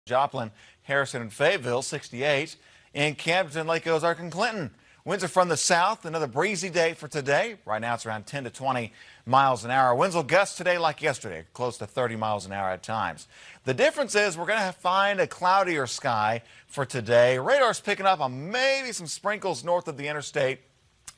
Joplin, Harrison, and Fayetteville, 68. In Camden, Lake Ozark, and Clinton. Winds are from the south. Another breezy day for today. Right now it's around 10 to 20 miles an hour. Winds will gust today like yesterday, close to 30 miles an hour at times. The difference is we're going to find a cloudier sky for today. Radar's picking up on maybe some sprinkles north of the interstate,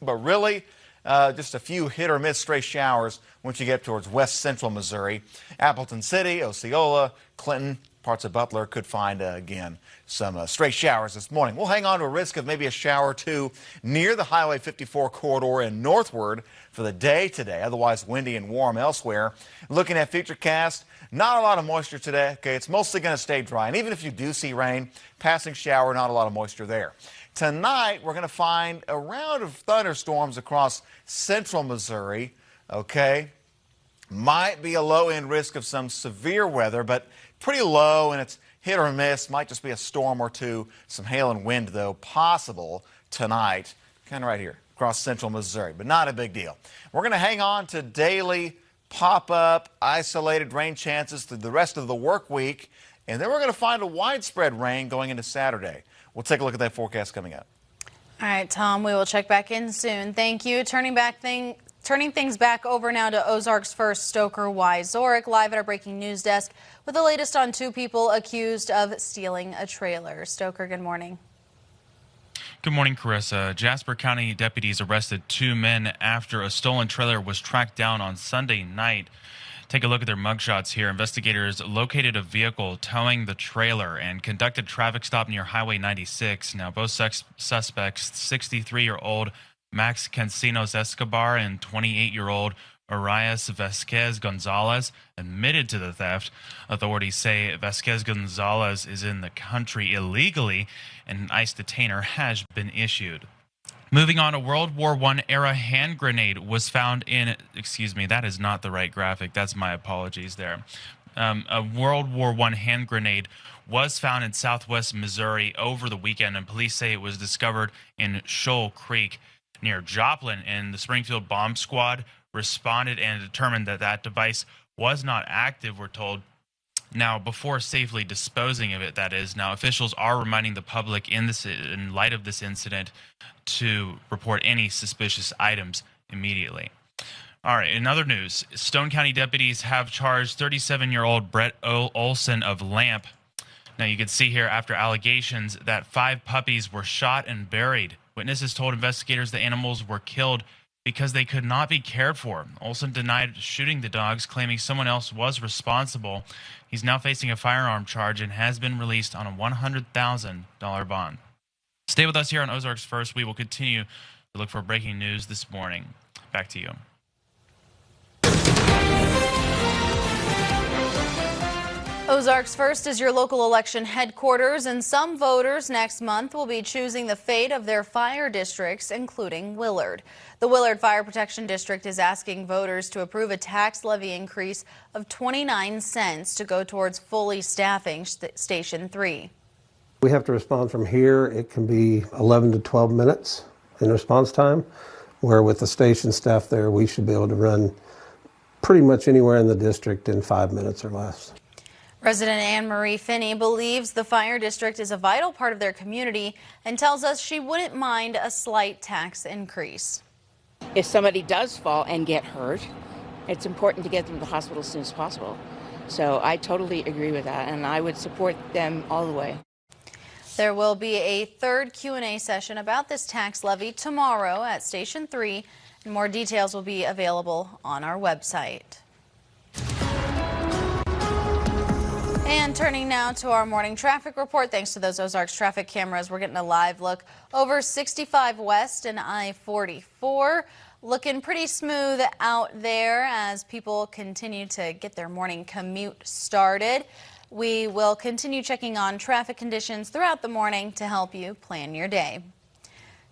but really just a few hit or miss stray showers once you get towards west central Missouri. Appleton City, Osceola, Clinton, parts of Butler could find, again, some stray showers this morning. We'll hang on to a risk of maybe a shower or two near the Highway 54 corridor and northward for the day today. Otherwise windy and warm elsewhere. Looking at Futurecast, not a lot of moisture today. Okay, it's mostly going to stay dry. And even if you do see rain, passing shower, not a lot of moisture there. Tonight, we're going to find a round of thunderstorms across central Missouri. Okay, might be a low-end risk of some severe weather, but pretty low, and it's hit or miss. Might just be a storm or two. Some hail and wind, though, possible tonight, kind of right here across central Missouri, but not a big deal. We're going to hang on to daily pop-up, isolated rain chances through the rest of the work week, and then we're going to find a widespread rain going into Saturday. We'll take a look at that forecast coming up. All right, Tom, we will check back in soon. Thank you. Turning things back over now to Ozark's first Stoker Wyzorek, live at our breaking news desk with the latest on two people accused of stealing a trailer. Stoker, good morning. Good morning, Carissa. Jasper County deputies arrested two men after a stolen trailer was tracked down on Sunday night. Take a look at their mugshots here. Investigators located a vehicle towing the trailer and conducted a traffic stop near Highway 96. Now, both suspects, 63-year-old Max Cancinos Escobar and 28-year-old Arias Vasquez Gonzalez, admitted to the theft. Authorities say Vasquez Gonzalez is in the country illegally, and an ICE detainer has been issued. Moving on, a World War I era hand grenade was found in, that is not the right graphic. That's my apologies there. A World War I hand grenade was found in southwest Missouri over the weekend, and police say it was discovered in Shoal Creek near Joplin, and the Springfield Bomb Squad responded and determined that that device was not active, we're told. Now, before safely disposing of it, that is. Now, officials are reminding the public in light of this incident to report any suspicious items immediately. All right, in other news, Stone County deputies have charged 37-year-old Brett Olson of Lamp. Now, you can see here after allegations that 5 puppies were shot and buried. Witnesses told investigators the animals were killed because they could not be cared for. Olson denied shooting the dogs, claiming someone else was responsible. He's now facing a firearm charge and has been released on a $100,000 bond. Stay with us here on Ozarks First. We will continue to look for breaking news this morning. Back to you. Ozarks First is your local election headquarters, and some voters next month will be choosing the fate of their fire districts, including Willard. The Willard Fire Protection District is asking voters to approve a tax levy increase of 29 cents to go towards fully staffing Station 3. We have to respond from here. It can be 11 to 12 minutes in response time, where with the station staff there, we should be able to run pretty much anywhere in the district in 5 minutes or less. Resident Anne Marie Finney believes the fire district is a vital part of their community and tells us she wouldn't mind a slight tax increase. If somebody does fall and get hurt, it's important to get them to the hospital as soon as possible. So I totally agree with that, and I would support them all the way. There will be a third Q&A session about this tax levy tomorrow at Station 3, and more details will be available on our website. And turning now to our morning traffic report. Thanks to those Ozarks traffic cameras, we're getting a live look over 65 West and I-44. Looking pretty smooth out there as people continue to get their morning commute started. We will continue checking on traffic conditions throughout the morning to help you plan your day.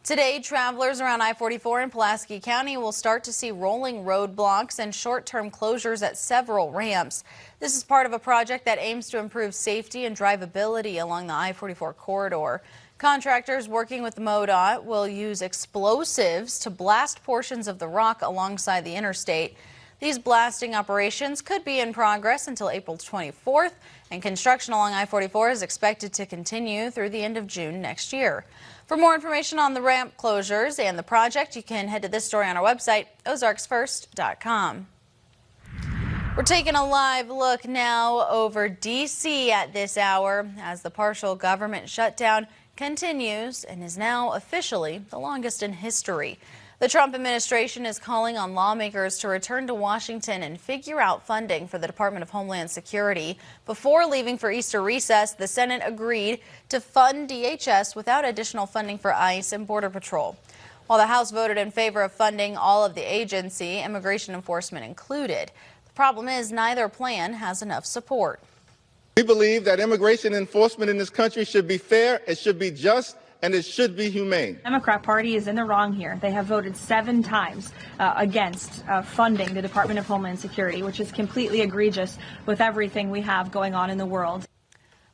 Today, travelers around I-44 in Pulaski County will start to see rolling roadblocks and short-term closures at several ramps. This is part of a project that aims to improve safety and drivability along the I-44 corridor. Contractors working with MoDOT will use explosives to blast portions of the rock alongside the interstate. These blasting operations could be in progress until April 24th, and construction along I-44 is expected to continue through the end of June next year. For more information on the ramp closures and the project, you can head to this story on our website, ozarksfirst.com. We're taking a live look now over D.C. at this hour as the partial government shutdown continues and is now officially the longest in history. The Trump administration is calling on lawmakers to return to Washington and figure out funding for the Department of Homeland Security. Before leaving for Easter recess, the Senate agreed to fund DHS without additional funding for ICE and Border Patrol. While the House voted in favor of funding all of the agency, immigration enforcement included. The problem is neither plan has enough support. We believe that immigration enforcement in this country should be fair, it should be just, and it should be humane. The Democrat Party is in the wrong here. They have voted 7 times against funding the Department of Homeland Security, which is completely egregious with everything we have going on in the world.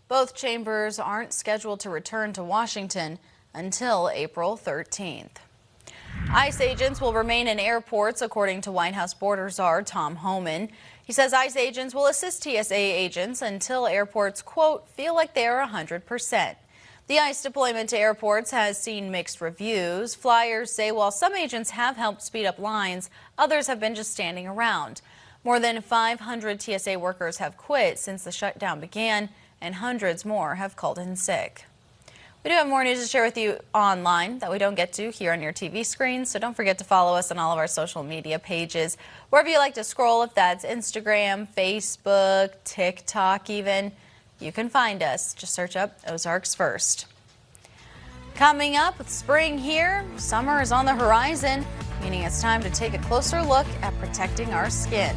Both chambers aren't scheduled to return to Washington until April 13th. ICE agents will remain in airports, according to White House border czar Tom Homan. He says ICE agents will assist TSA agents until airports, quote, feel like they are 100%. The ICE deployment to airports has seen mixed reviews. Flyers say while some agents have helped speed up lines, others have been just standing around. More than 500 TSA workers have quit since the shutdown began, and hundreds more have called in sick. We do have more news to share with you online that we don't get to here on your TV screen, so don't forget to follow us on all of our social media pages. Wherever you like to scroll, if that's Instagram, Facebook, TikTok even, you can find us. Just search up Ozarks First. Coming up with spring here, summer is on the horizon, meaning it's time to take a closer look at protecting our skin.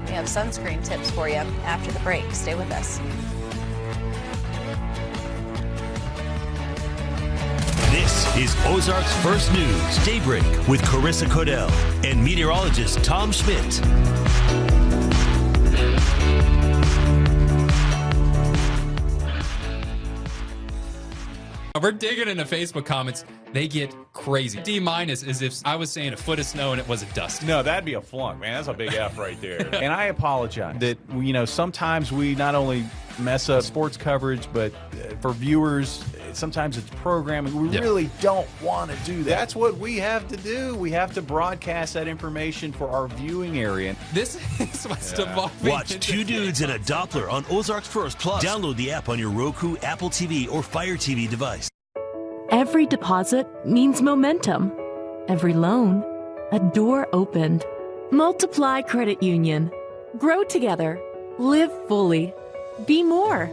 We have sunscreen tips for you after the break. Stay with us. This is Ozarks First News, Daybreak with Carissa Codell and meteorologist Tom Schmidt. We're digging into Facebook comments. They get crazy. D- is if I was saying a foot of snow and it wasn't dust. No, that'd be a flunk, man. That's a big F right there. And I apologize that, sometimes we not only mess up sports coverage, but for viewers, sometimes it's programming. We really don't want to do that. That's what we have to do. We have to broadcast that information for our viewing area. This is what's evolving. Watch Two Dudes and a Doppler on Ozarks First Plus. Download the app on your Roku, Apple TV, or Fire TV device. Every deposit means momentum. Every loan, a door opened. Multiply Credit Union. Grow together. Live fully. Be more.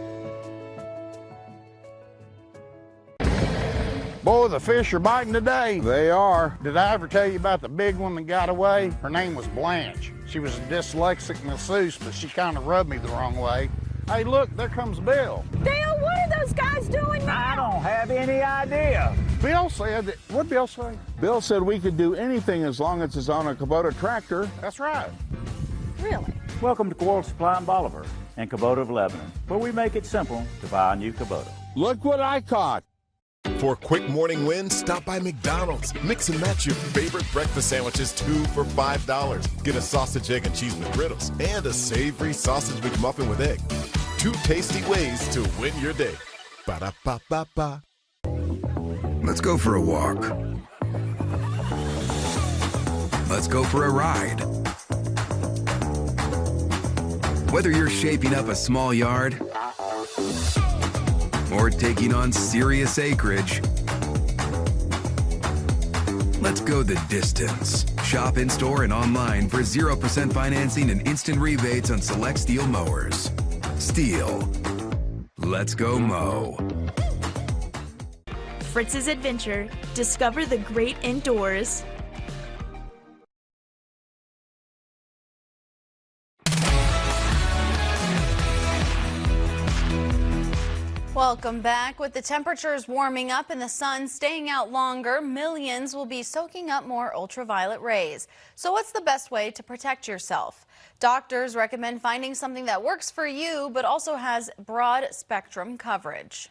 Boy, the fish are biting today. They are. Did I ever tell you about the big one that got away? Her name was Blanche. She was a dyslexic masseuse, but she kind of rubbed me the wrong way. Hey, look, there comes Bill. Dale, what are those guys doing now? I don't have any idea. Bill said that, what'd Bill say? Bill said we could do anything as long as it's on a Kubota tractor. That's right. Really? Welcome to Quarles Supply in Bolivar and Kubota of Lebanon, where we make it simple to buy a new Kubota. Look what I caught. For quick morning wins, stop by McDonald's. Mix and match your favorite breakfast sandwiches, 2 for $5. Get a sausage, egg, and cheese McGriddles and a savory sausage McMuffin with egg. 2 tasty ways to win your day. Ba-da-ba-ba-ba. Let's go for a walk. Let's go for a ride. Whether you're shaping up a small yard or taking on serious acreage, let's go the distance. Shop in store and online for 0% financing and instant rebates on select Steel mowers. Steel. Let's go mow. Fritz's Adventure. Discover the great indoors. Welcome back. With the temperatures warming up and the sun staying out longer, millions will be soaking up more ultraviolet rays. So what's the best way to protect yourself? Doctors recommend finding something that works for you but also has broad spectrum coverage.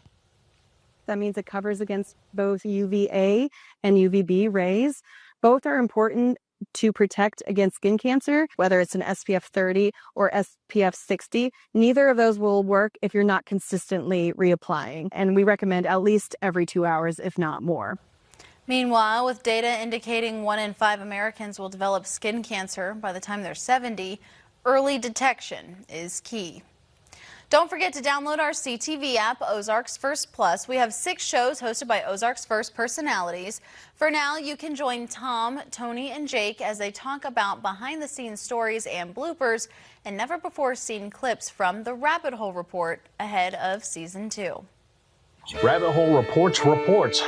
That means it covers against both UVA and UVB rays. Both are important to protect against skin cancer, whether it's an SPF 30 or SPF 60. Neither of those will work if you're not consistently reapplying. And we recommend at least every 2 hours, if not more. Meanwhile, with data indicating 1 in 5 Americans will develop skin cancer by the time they're 70, early detection is key. Don't forget to download our CTV app, Ozarks First Plus. We have 6 shows hosted by Ozarks First personalities. For now, you can join Tom, Tony, and Jake as they talk about behind-the-scenes stories and bloopers and never-before-seen clips from the Rabbit Hole Report ahead of Season 2. Rabbit Hole Reports.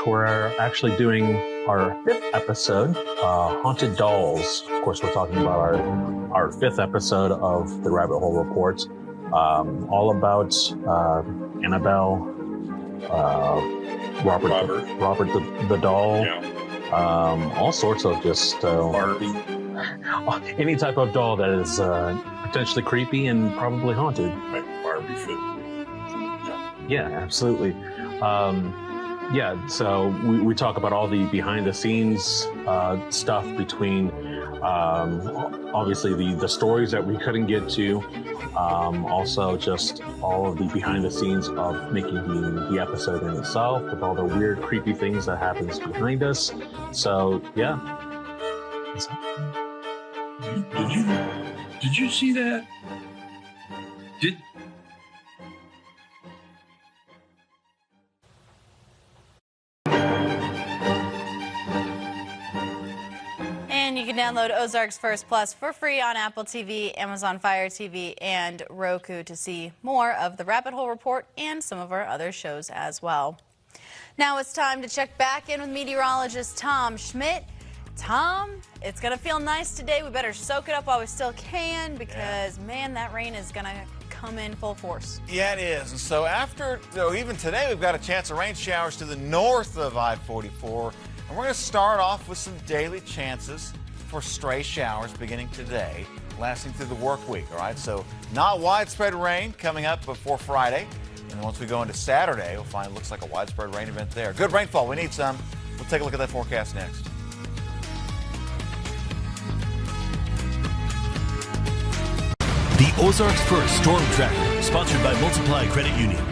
We're actually doing our 5th episode, Haunted Dolls. Of course, we're talking about our 5th episode of the Rabbit Hole Reports. All about Annabelle, Robert the doll, all sorts of just Barbie. Any type of doll that is potentially creepy and probably haunted. Like Barbie fit. Yeah, absolutely. So we talk about all the behind the scenes stuff between obviously the stories that we couldn't get to, also just all of the behind the scenes of making the episode in itself, with all the weird creepy things that happens behind us. So yeah. Did you see that? And you can download Ozarks First Plus for free on Apple TV, Amazon Fire TV, and Roku to see more of the Rabbit Hole Report and some of our other shows as well. Now it's time to check back in with meteorologist Tom Schmidt. Tom, it's going to feel nice today. We better soak it up while we still can because, man, that rain is going to come in full force. Yeah, it is. And so even today, we've got a chance of rain showers to the north of I-44. And we're going to start off with some daily chances for stray showers beginning today, lasting through the work week, all right? So not widespread rain coming up before Friday. And once we go into Saturday, we'll find it looks like a widespread rain event there. Good rainfall. We need some. We'll take a look at that forecast next. The Ozarks First Storm Tracker, sponsored by Multiply Credit Union.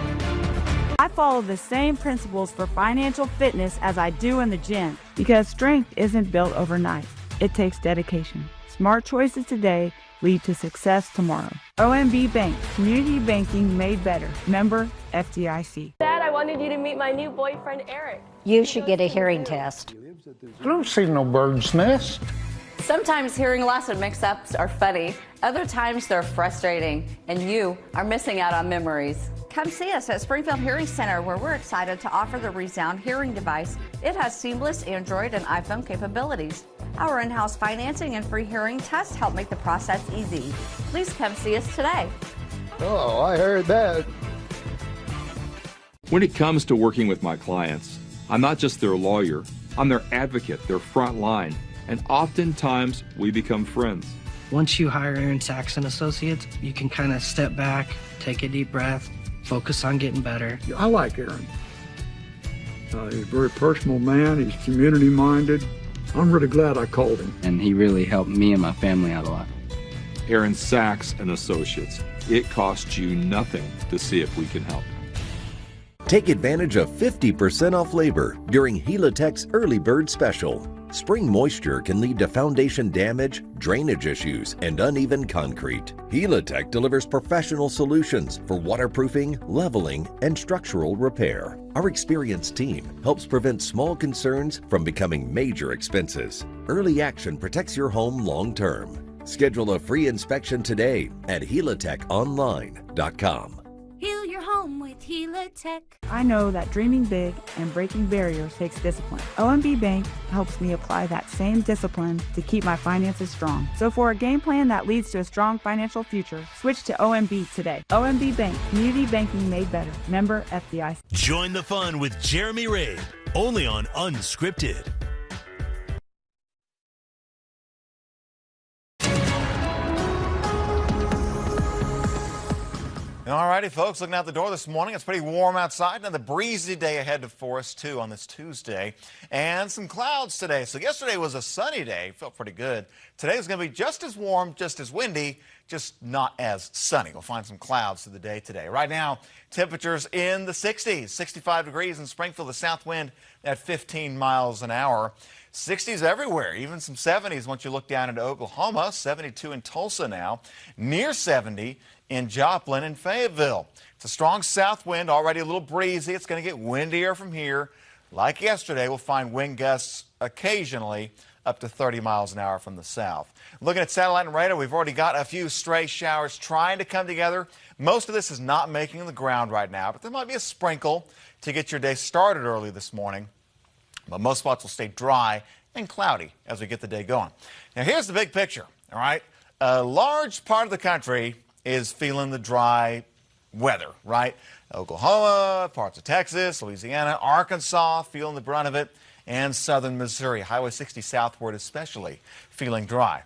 I follow the same principles for financial fitness as I do in the gym because strength isn't built overnight. It takes dedication. Smart choices today lead to success tomorrow. OMB Bank, community banking made better. Member FDIC. Dad, I wanted you to meet my new boyfriend, Eric. You should get a hearing test. I don't see no bird's nest. Sometimes hearing loss and mix-ups are funny. Other times they're frustrating, and you are missing out on memories. Come see us at Springfield Hearing Center, where we're excited to offer the Resound hearing device. It has seamless Android and iPhone capabilities. Our in-house financing and free hearing tests help make the process easy. Please come see us today. Oh, I heard that. When it comes to working with my clients, I'm not just their lawyer, I'm their advocate, their front line, and oftentimes we become friends. Once you hire Aaron Sachs and Associates, you can kind of step back, take a deep breath, focus on getting better. I like Aaron. He's a very personal man. He's community-minded. I'm really glad I called him. And he really helped me and my family out a lot. Aaron Sachs and Associates. It costs you nothing to see if we can help. Take advantage of 50% off labor during Helitech's Early Bird Special. Spring moisture can lead to foundation damage, drainage issues, and uneven concrete. Helitech delivers professional solutions for waterproofing, leveling, and structural repair. Our experienced team helps prevent small concerns from becoming major expenses. Early action protects your home long term. Schedule a free inspection today at helitechonline.com. Heal your home with Helitech. I know that dreaming big and breaking barriers takes discipline. OMB Bank helps me apply that same discipline to keep my finances strong. So for a game plan that leads to a strong financial future, switch to OMB today. OMB Bank, community banking made better. Member FDIC. Join the fun with Jeremy Rabe, only on Unscripted. All righty, folks, looking out the door this morning, it's pretty warm outside. Another breezy day ahead for us, too, on this Tuesday. And some clouds today. So yesterday was a sunny day. Felt pretty good. Today is going to be just as warm, just as windy, just not as sunny. We'll find some clouds through the day today. Right now, temperatures in the 60s, 65 degrees in Springfield, the south wind at 15 miles an hour. 60s everywhere, even some 70s once you look down into Oklahoma, 72 in Tulsa now, near 70 in Joplin and Fayetteville. It's a strong south wind, already a little breezy. It's going to get windier from here. Like yesterday, we'll find wind gusts occasionally up to 30 miles an hour from the south. Looking at satellite and radar, we've already got a few stray showers trying to come together. Most of this is not making the ground right now, but there might be a sprinkle to get your day started early this morning. But most spots will stay dry and cloudy as we get the day going. Now, here's the big picture, all right? A large part of the country is feeling the dry weather, right? Oklahoma, parts of Texas, Louisiana, Arkansas feeling the brunt of it, and southern Missouri, Highway 60 southward especially, feeling dry.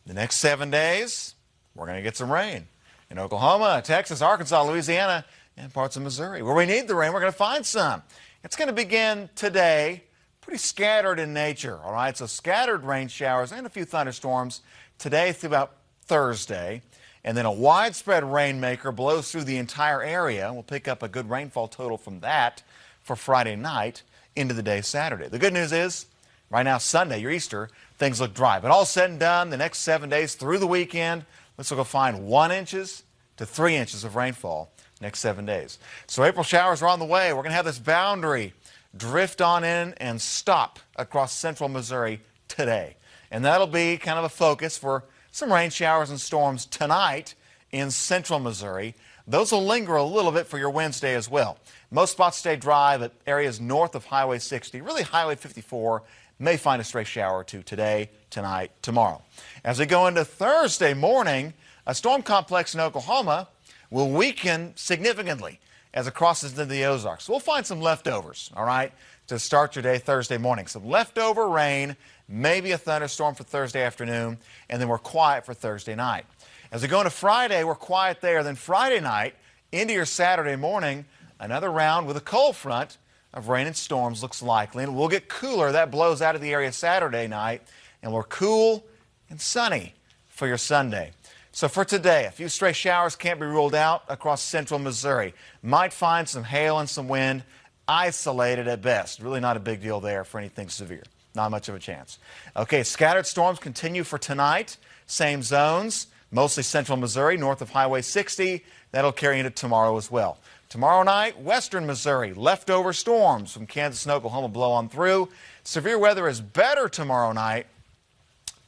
The next 7 days, we're going to get some rain in Oklahoma, Texas, Arkansas, Louisiana, and parts of Missouri. Where we need the rain, we're going to find some. It's going to begin today. Pretty scattered in nature, all right? So scattered rain showers and a few thunderstorms today through about Thursday. And then a widespread rainmaker blows through the entire area. We'll pick up a good rainfall total from that for Friday night into the day Saturday. The good news is, right now, Sunday, your Easter, things look dry. But all said and done, the next 7 days through the weekend, let's go find 1 inches to 3 inches of rainfall next 7 days. So April showers are on the way. We're going to have this boundary drift on in and stop across central Missouri today. And that'll be kind of a focus for some rain showers and storms tonight in central Missouri. Those will linger a little bit for your Wednesday as well. Most spots stay dry, but areas north of Highway 60, really Highway 54, may find a stray shower or two today, tonight, tomorrow. As we go into Thursday morning, a storm complex in Oklahoma will weaken significantly as it crosses into the Ozarks. So we'll find some leftovers, all right, to start your day Thursday morning. Some leftover rain, maybe a thunderstorm for Thursday afternoon, and then we're quiet for Thursday night. As we go into Friday, we're quiet there. Then Friday night into your Saturday morning, another round with a cold front of rain and storms looks likely. And we'll get cooler. That blows out of the area Saturday night, and we're cool and sunny for your Sunday. So for today, a few stray showers can't be ruled out across central Missouri. Might find some hail and some wind, isolated at best. Really not a big deal there for anything severe. Not much of a chance. Okay, scattered storms continue for tonight. Same zones, mostly central Missouri, north of Highway 60. That'll carry into tomorrow as well. Tomorrow night, western Missouri, leftover storms from Kansas and Oklahoma blow on through. Severe weather is better tomorrow night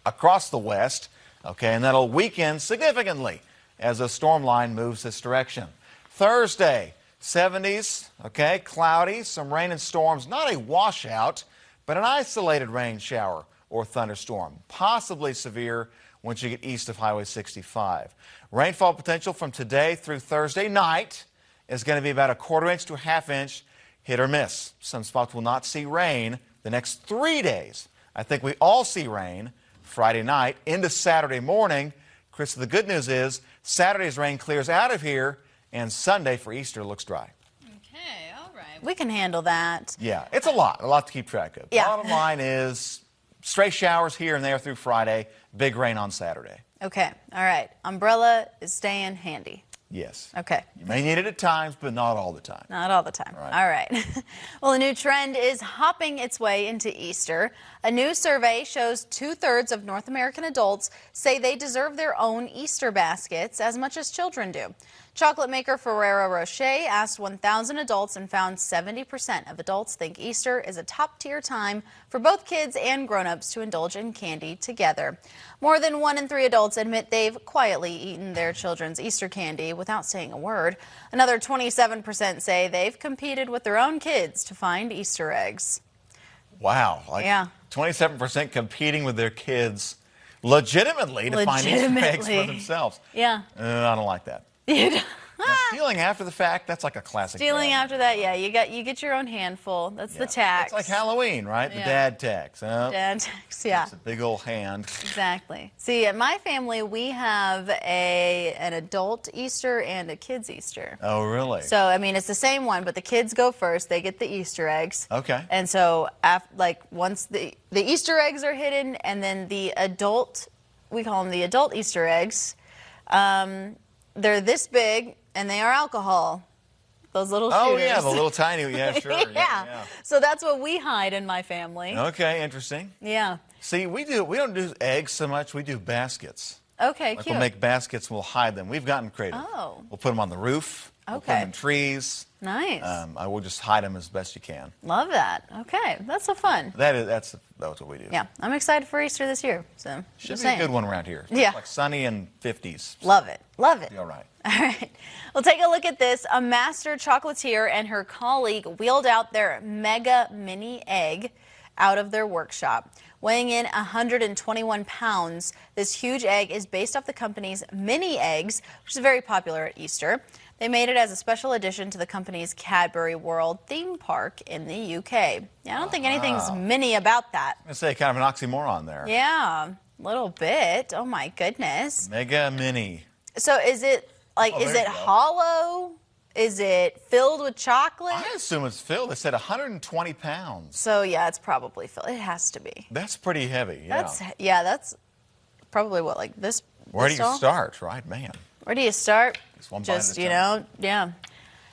across the west. Okay, and that'll weaken significantly as a storm line moves this direction. Thursday, 70s, okay, cloudy, some rain and storms, not a washout, but an isolated rain shower or thunderstorm, possibly severe once you get east of Highway 65. Rainfall potential from today through Thursday night is going to be about a 1/4 inch to a 1/2 inch, hit or miss. Some spots will not see rain the next 3 days. I think we all see rain Friday night into Saturday morning. Chris, the good news is Saturday's rain clears out of here, and Sunday for Easter looks dry. Okay, all right. We can handle that. Yeah, it's a lot to keep track of. Yeah. Bottom line is stray showers here and there through Friday, big rain on Saturday. Okay, all right. Umbrella is staying handy. Yes. Okay. You may need it at times, but not all the time. Not all the time. All right. Well, a new trend is hopping its way into Easter. A new survey shows 2/3 of North American adults say they deserve their own Easter baskets as much as children do. Chocolate maker Ferrero Rocher asked 1,000 adults and found 70% of adults think Easter is a top-tier time for both kids and grown-ups to indulge in candy together. More than 1 in 3 adults admit they've quietly eaten their children's Easter candy without saying a word. Another 27% say they've competed with their own kids to find Easter eggs. Wow. Yeah. 27% competing with their kids legitimately to find Easter eggs for themselves. Yeah. I don't like that. Now, stealing after the fact, that's like a classic. Stealing dad. after that, yeah, you get your own handful. That's the tax. It's like Halloween, right? The dad tax. Dad tax, yeah. It's a big old hand. Exactly. See, at my family, we have an adult Easter and a kid's Easter. Oh, really? So, I mean, it's the same one, but the kids go first. They get the Easter eggs. Okay. And so, once the Easter eggs are hidden, and then the adult, we call them the adult Easter eggs, they're this big, and they are alcohol. Those little shooters. Oh, yeah, the little tiny, yeah, sure. yeah. So that's what we hide in my family. Okay, interesting. Yeah. See, we don't do eggs so much. We do baskets. Okay, like cute. We'll make baskets and we'll hide them. We've gotten creative. Oh. We'll put them on the roof. We'll put them in trees. Nice. I will just hide them as best you can. Love that. Okay, that's so fun. That's what we do. Yeah, I'm excited for Easter this year. So should be a good one around here. Yeah. Like sunny and 50s. Love it. Love it. Be all right. All right. Well, take a look at this. A master chocolatier and her colleague wheeled out their mega mini egg out of their workshop. Weighing in 121 pounds, this huge egg is based off the company's mini eggs, which is very popular at Easter. They made it as a special addition to the company's Cadbury World theme park in the UK. Yeah, I don't think anything's mini about that. I'm going to say kind of an oxymoron there. Yeah, a little bit. Oh, my goodness. Mega mini. So is it hollow? Is it filled with chocolate? I assume it's filled. They said 120 pounds. So, yeah, it's probably filled. It has to be. That's pretty heavy, yeah. That's probably what, like this. Where do you start, right, man? Where do you start? Just yeah.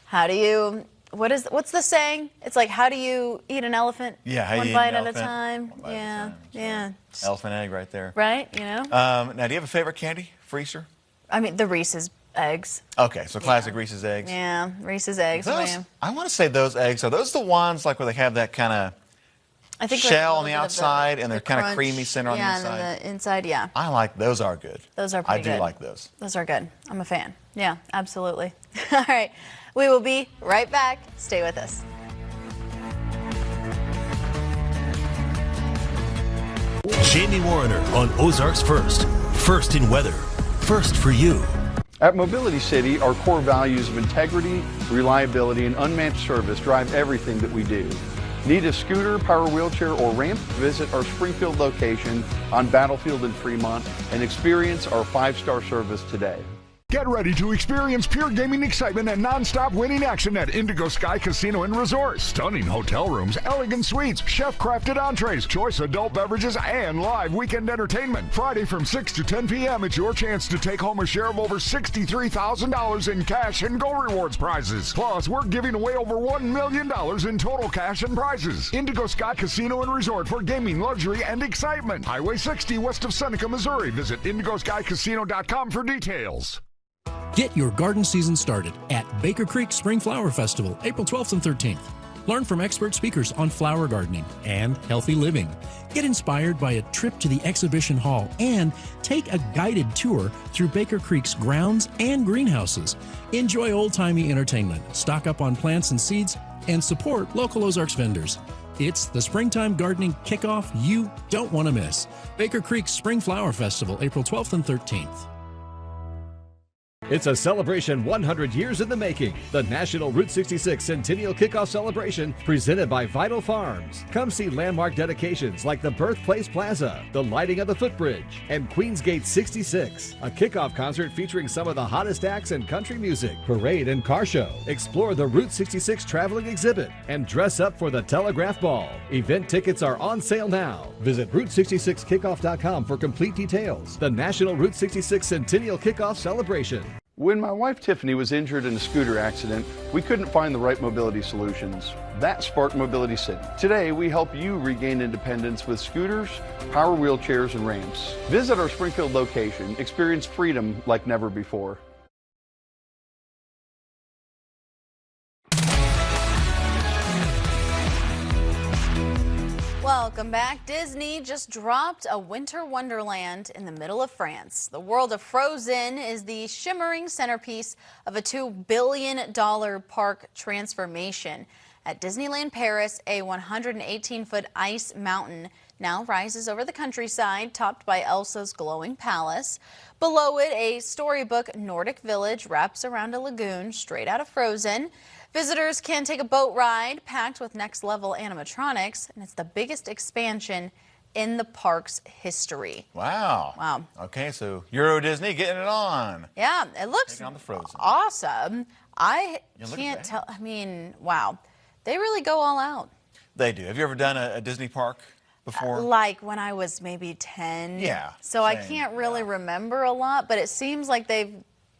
How do you, what's the saying? It's like, how do you eat an elephant? Yeah, how one you eat bite an at a elephant? time. One bite at a Yeah, time, yeah. Elephant egg right there. Right, you know? Now, do you have a favorite candy for Easter? I mean, the Reese's eggs. Okay, so classic Reese's eggs. Yeah, Reese's eggs. I want to say those eggs, are those the ones like where they have that kind of shell on the outside and they're kind of creamy center on the inside? Yeah, and then the inside, yeah. I like those. Are good. Those are pretty good. I do like those. Those are good. I'm a fan. Yeah, absolutely. All right, we will be right back. Stay with us. Jamie Warner on Ozarks First. First in weather. First for you. At Mobility City, our core values of integrity, reliability, and unmatched service drive everything that we do. Need a scooter, power wheelchair, or ramp? Visit our Springfield location on Battlefield in Fremont and experience our 5-star service today. Get ready to experience pure gaming excitement and non-stop winning action at Indigo Sky Casino and Resort. Stunning hotel rooms, elegant suites, chef-crafted entrees, choice adult beverages, and live weekend entertainment. Friday from 6 to 10 p.m. It's your chance to take home a share of over $63,000 in cash and Go Rewards prizes. Plus, we're giving away over $1 million in total cash and prizes. Indigo Sky Casino and Resort for gaming, luxury, and excitement. Highway 60 west of Seneca, Missouri. Visit IndigoSkyCasino.com for details. Get your garden season started at Baker Creek Spring Flower Festival, April 12th and 13th. Learn from expert speakers on flower gardening and healthy living. Get inspired by a trip to the exhibition hall and take a guided tour through Baker Creek's grounds and greenhouses. Enjoy old-timey entertainment, stock up on plants and seeds, and support local Ozarks vendors. It's the springtime gardening kickoff you don't want to miss. Baker Creek Spring Flower Festival, April 12th and 13th. It's a celebration 100 years in the making. The National Route 66 Centennial Kickoff Celebration presented by Vital Farms. Come see landmark dedications like the Birthplace Plaza, the lighting of the footbridge, and Queensgate 66. A kickoff concert featuring some of the hottest acts in country music, parade and car show. Explore the Route 66 traveling exhibit and dress up for the Telegraph Ball. Event tickets are on sale now. Visit Route66Kickoff.com for complete details. The National Route 66 Centennial Kickoff Celebration. When my wife Tiffany was injured in a scooter accident, we couldn't find the right mobility solutions. That sparked Mobility City. Today, we help you regain independence with scooters, power wheelchairs, and ramps. Visit our Springfield location. Experience freedom like never before. Welcome back. Disney just dropped a winter wonderland in the middle of France. The world of Frozen is the shimmering centerpiece of a $2 billion park transformation. At Disneyland Paris, a 118-foot ice mountain now rises over the countryside, topped by Elsa's glowing palace. Below it, a storybook Nordic village wraps around a lagoon straight out of Frozen. Visitors can take a boat ride packed with next-level animatronics, and it's the biggest expansion in the park's history. Wow. Wow. Okay, so Euro Disney getting it on. Yeah, it looks Taking on the Frozen. awesome. I Yeah, look at can't that. tell. I mean, wow. They really go all out. They do. Have you ever done a Disney park before? Like when I was maybe 10. Yeah, So I same, can't really remember a lot, but it seems like they've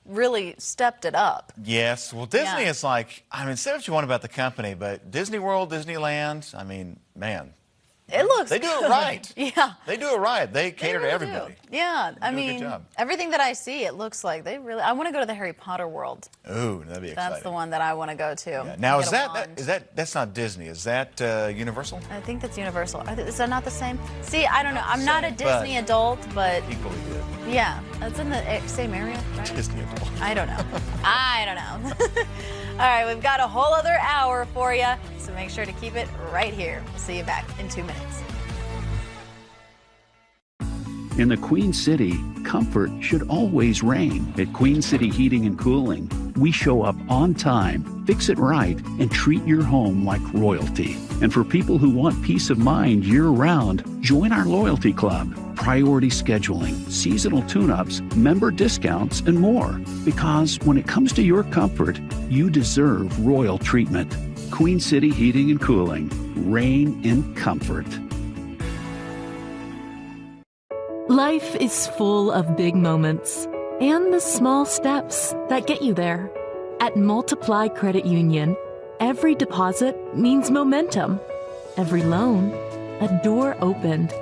really stepped it up. Yes. Well, Disney Yeah. is like, I mean, say what you want about the company, but Disney World, Disneyland, I mean, man. It looks They do it good. right. Yeah. They do it right. They cater really to do. everybody. Yeah, I do a good mean, job. everything that I see, it looks like they really. I want to go to the Harry Potter world. Ooh, that'd be exciting. That's the one that I want to go to. Yeah. Now, Get is a that, wand. that's not Disney. Is that Universal? I think that's Universal. Is that not the same? See, I don't know. I'm not a same, but- Disney adult, but Equally good. yeah, that's in the same area, right? Disney adult. I don't know. I don't know. All right, we've got a whole other hour for you, so make sure to keep it right here. We'll see you back in 2 minutes. In the Queen City, comfort should always reign. At Queen City Heating and Cooling, we show up on time, fix it right, and treat your home like royalty. And for people who want peace of mind year-round, join our loyalty club. Priority scheduling, seasonal tune-ups, member discounts, and more. Because when it comes to your comfort, you deserve royal treatment. Queen City Heating and Cooling. Reign in comfort. Life is full of big moments and the small steps that get you there. At Multiply Credit Union, every deposit means momentum. Every loan, a door opened.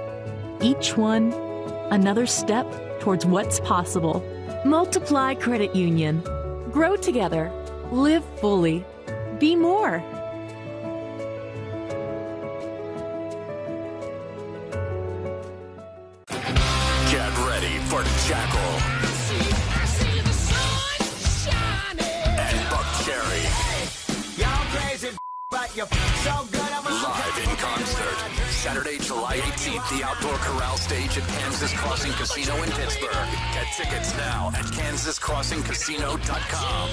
Each one, another step towards what's possible. Multiply Credit Union. Grow together. Live fully. Be more. Get ready for Jackal and Buck Cherry. Live in concert. Saturday, July 18th, the Outdoor Corral stage at Kansas Crossing Casino in Pittsburgh. Get tickets now at kansascrossingcasino.com.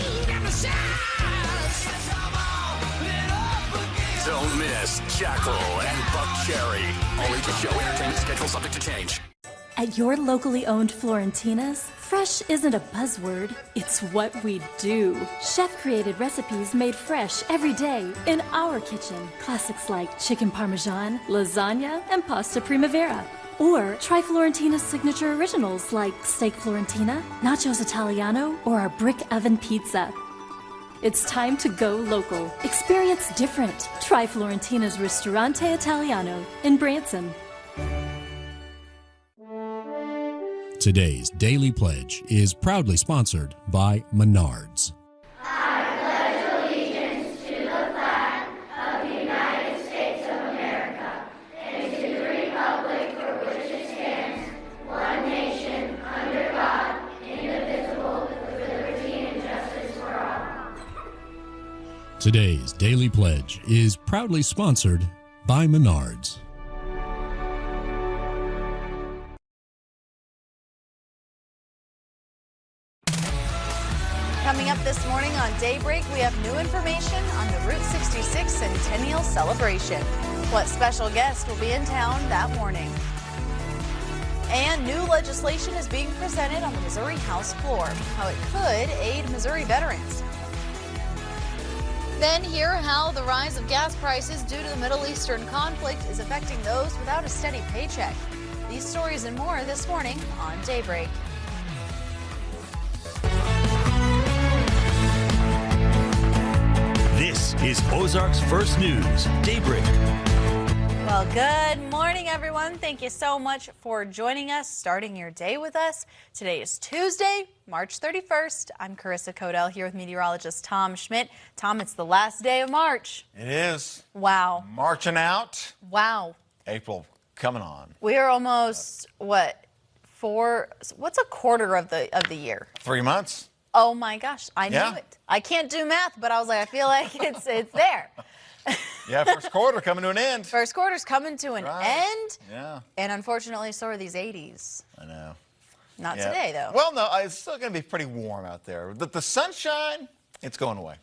Don't miss Jackal and Buck Cherry. All ages show, entertainment schedule subject to change. At your locally owned Florentina's, fresh isn't a buzzword, it's what we do. Chef-created recipes made fresh every day in our kitchen. Classics like chicken parmesan, lasagna, and pasta primavera. Or try Florentina's signature originals like steak Florentina, nachos Italiano, or our brick oven pizza. It's time to go local. Experience different. Try Florentina's Ristorante Italiano in Branson. Today's Daily Pledge is proudly sponsored by Menards. Today's Daily Pledge is proudly sponsored by Menards. Coming up this morning on Daybreak, we have new information on the Route 66 Centennial Celebration. What special guest will be in town that morning? And new legislation is being presented on the Missouri House floor, how it could aid Missouri veterans. Then hear how the rise of gas prices due to the Middle Eastern conflict is affecting those without a steady paycheck. These stories and more this morning on Daybreak. This is Ozarks First News, Daybreak. Well, good morning, everyone. Thank you so much for joining us, starting your day with us. Today is Tuesday, March 31st. I'm Carissa Codell here with meteorologist Tom Schmidt. Tom, it's the last day of March. It is. Wow. Marching out. Wow. April coming on. We are almost, what's a quarter of the year? 3 months. Oh my gosh, I knew Yeah. it. I can't do math, but I was like, I feel like it's there. Yeah, first quarter coming to an end. First quarter's coming to an end. Yeah. And unfortunately, so are these 80s. I know. Not today, though. Well, no, it's still going to be pretty warm out there. The sunshine, it's going away.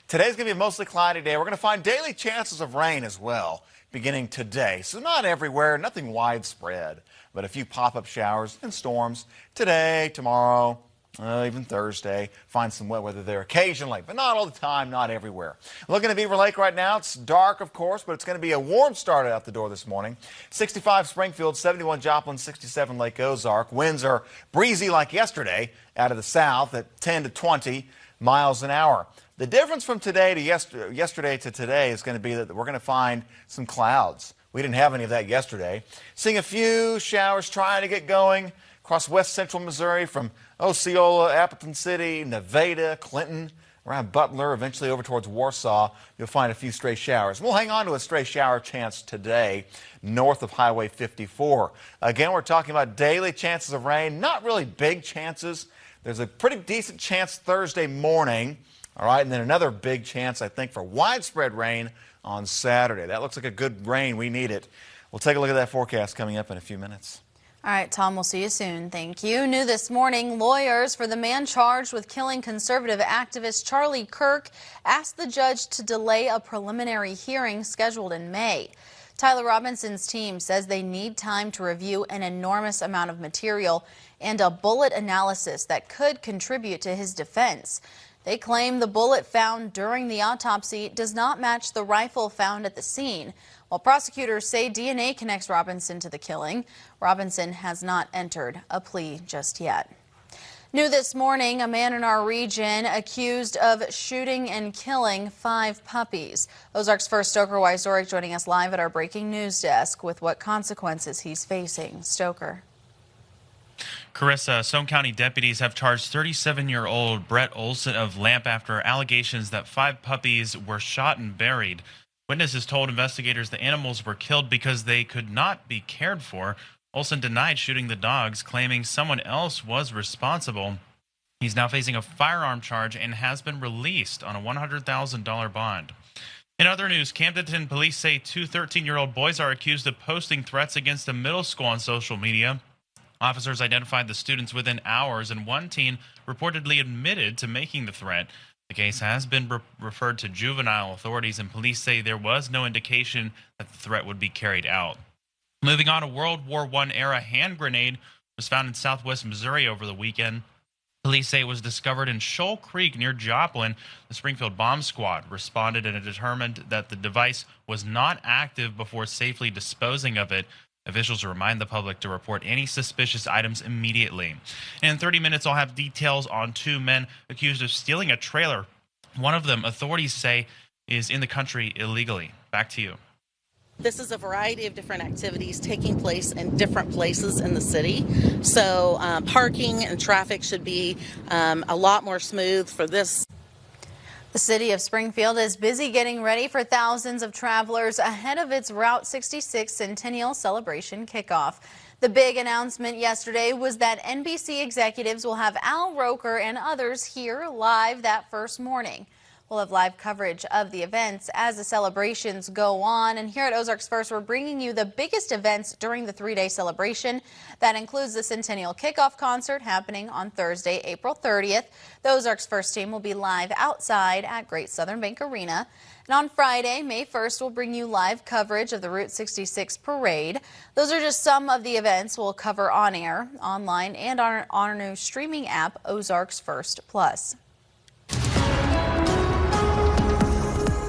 Today's going to be a mostly cloudy day. We're going to find daily chances of rain as well, beginning today. So not everywhere, nothing widespread, but a few pop-up showers and storms today, tomorrow, even Thursday. Find some wet weather there occasionally, but not all the time, not everywhere. Looking at Beaver Lake right now, it's dark, of course, but it's going to be a warm start out the door this morning. 65 Springfield, 71 Joplin, 67 Lake Ozark. Winds are breezy like yesterday out of the south at 10 to 20 miles an hour. The difference from today to yesterday to today is going to be that we're going to find some clouds. We didn't have any of that yesterday. Seeing a few showers trying to get going across west central Missouri from Osceola, Appleton City, Nevada, Clinton, around Butler, eventually over towards Warsaw. You'll find a few stray showers. We'll hang on to a stray shower chance today north of Highway 54. Again, we're talking about daily chances of rain, not really big chances. There's a pretty decent chance Thursday morning. All right, and then another big chance, I think, for widespread rain on Saturday. That looks like a good rain. We need it. We'll take a look at that forecast coming up in a few minutes. All right, Tom, we'll see you soon. Thank you. New this morning, lawyers for the man charged with killing conservative activist Charlie Kirk asked the judge to delay a preliminary hearing scheduled in May. Tyler Robinson's team says they need time to review an enormous amount of material and a bullet analysis that could contribute to his defense. They claim the bullet found during the autopsy does not match the rifle found at the scene, while prosecutors say DNA connects Robinson to the killing. Robinson has not entered a plea just yet. New this morning, a man in our region accused of shooting and killing 5 puppies. Ozark's first Stoker Wyzorek joining us live at our breaking news desk with what consequences he's facing. Stoker. Carissa, Stone County deputies have charged 37-year-old Brett Olson of Lamp after allegations that 5 puppies were shot and buried. Witnesses told investigators the animals were killed because they could not be cared for. Olson denied shooting the dogs, claiming someone else was responsible. He's now facing a firearm charge and has been released on a $100,000 bond. In other news, Camdenton police say 2 13-year-old boys are accused of posting threats against a middle school on social media. Officers identified the students within hours, and one teen reportedly admitted to making the threat. The case has been referred to juvenile authorities, and police say there was no indication that the threat would be carried out. Moving on, a World War I-era hand grenade was found in southwest Missouri over the weekend. Police say it was discovered in Shoal Creek near Joplin. The Springfield Bomb Squad responded and determined that the device was not active before safely disposing of it. Officials remind the public to report any suspicious items immediately. In 30 minutes, I'll have details on 2 men accused of stealing a trailer. One of them, authorities say, is in the country illegally. Back to you. This is a variety of different activities taking place in different places in the city. So parking and traffic should be a lot more smooth for this. The city of Springfield is busy getting ready for thousands of travelers ahead of its Route 66 Centennial Celebration kickoff. The big announcement yesterday was that NBC executives will have Al Roker and others here live that first morning. We'll have live coverage of the events as the celebrations go on. And here at Ozarks First, we're bringing you the biggest events during the 3-day celebration. That includes the Centennial Kickoff Concert happening on Thursday, April 30th. The Ozarks First team will be live outside at Great Southern Bank Arena. And on Friday, May 1st, we'll bring you live coverage of the Route 66 parade. Those are just some of the events we'll cover on air, online, and on our new streaming app, Ozarks First Plus.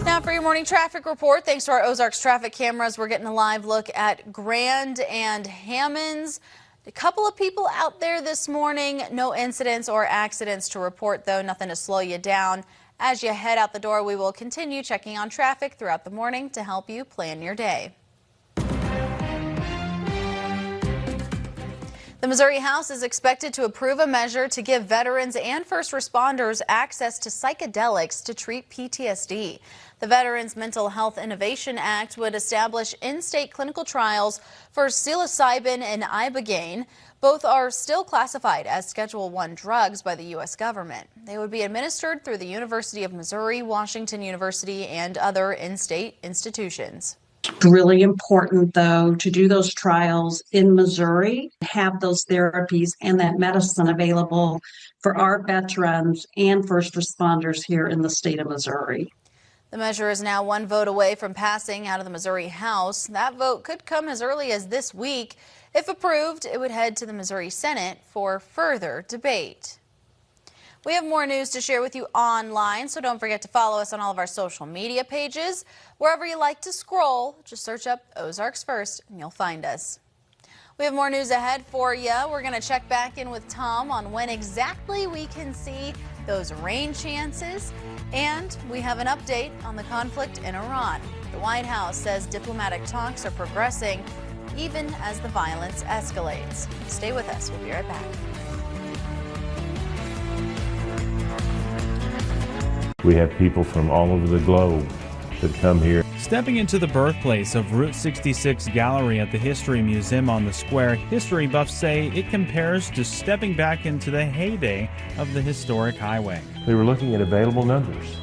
Now for your morning traffic report, thanks to our Ozarks traffic cameras, we're getting a live look at Grand and Hammonds. A couple of people out there this morning, no incidents or accidents to report though, nothing to slow you down. As you head out the door, we will continue checking on traffic throughout the morning to help you plan your day. The Missouri House is expected to approve a measure to give veterans and first responders access to psychedelics to treat PTSD. The Veterans Mental Health Innovation Act would establish in-state clinical trials for psilocybin and ibogaine. Both are still classified as Schedule I drugs by the U.S. government. They would be administered through the University of Missouri, Washington University, and other in-state institutions. It's really important, though, to do those trials in Missouri, have those therapies and that medicine available for our veterans and first responders here in the state of Missouri. The measure is now one vote away from passing out of the Missouri House. That vote could come as early as this week. If approved, it would head to the Missouri Senate for further debate. We have more news to share with you online, so don't forget to follow us on all of our social media pages. Wherever you like to scroll, just search up Ozarks First and you'll find us. We have more news ahead for you. We're going to check back in with Tom on when exactly we can see those rain chances. And we have an update on the conflict in Iran. The White House says diplomatic talks are progressing even as the violence escalates. Stay with us. We'll be right back. We have people from all over the globe that come here. Stepping into the birthplace of Route 66 Gallery at the History Museum on the Square, history buffs say it compares to stepping back into the heyday of the historic highway. We were looking at available numbers,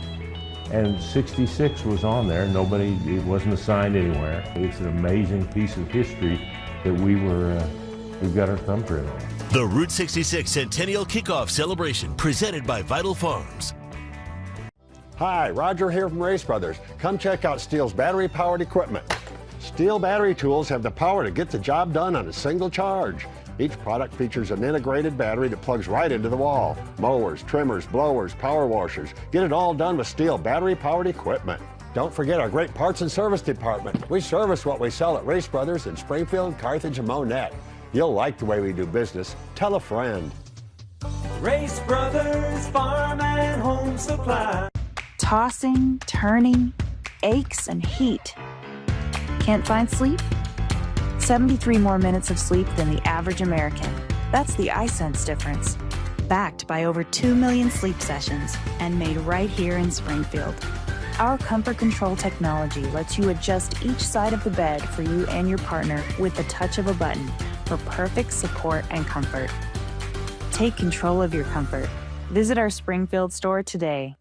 and 66 was on there. It wasn't assigned anywhere. It's an amazing piece of history that we've got our thumbprint on. The Route 66 Centennial Kickoff Celebration, presented by Vital Farms. Hi, Roger here from Race Brothers. Come check out Steel's battery-powered equipment. Steel battery tools have the power to get the job done on a single charge. Each product features an integrated battery that plugs right into the wall. Mowers, trimmers, blowers, power washers. Get it all done with Steel battery-powered equipment. Don't forget our great parts and service department. We service what we sell at Race Brothers in Springfield, Carthage, and Monette. You'll like the way we do business. Tell a friend. Race Brothers Farm and Home Supply. Tossing, turning, aches, and heat. Can't find sleep? 73 more minutes of sleep than the average American. That's the iSense difference. Backed by over 2 million sleep sessions and made right here in Springfield. Our Comfort Control technology lets you adjust each side of the bed for you and your partner with the touch of a button for perfect support and comfort. Take control of your comfort. Visit our Springfield store today.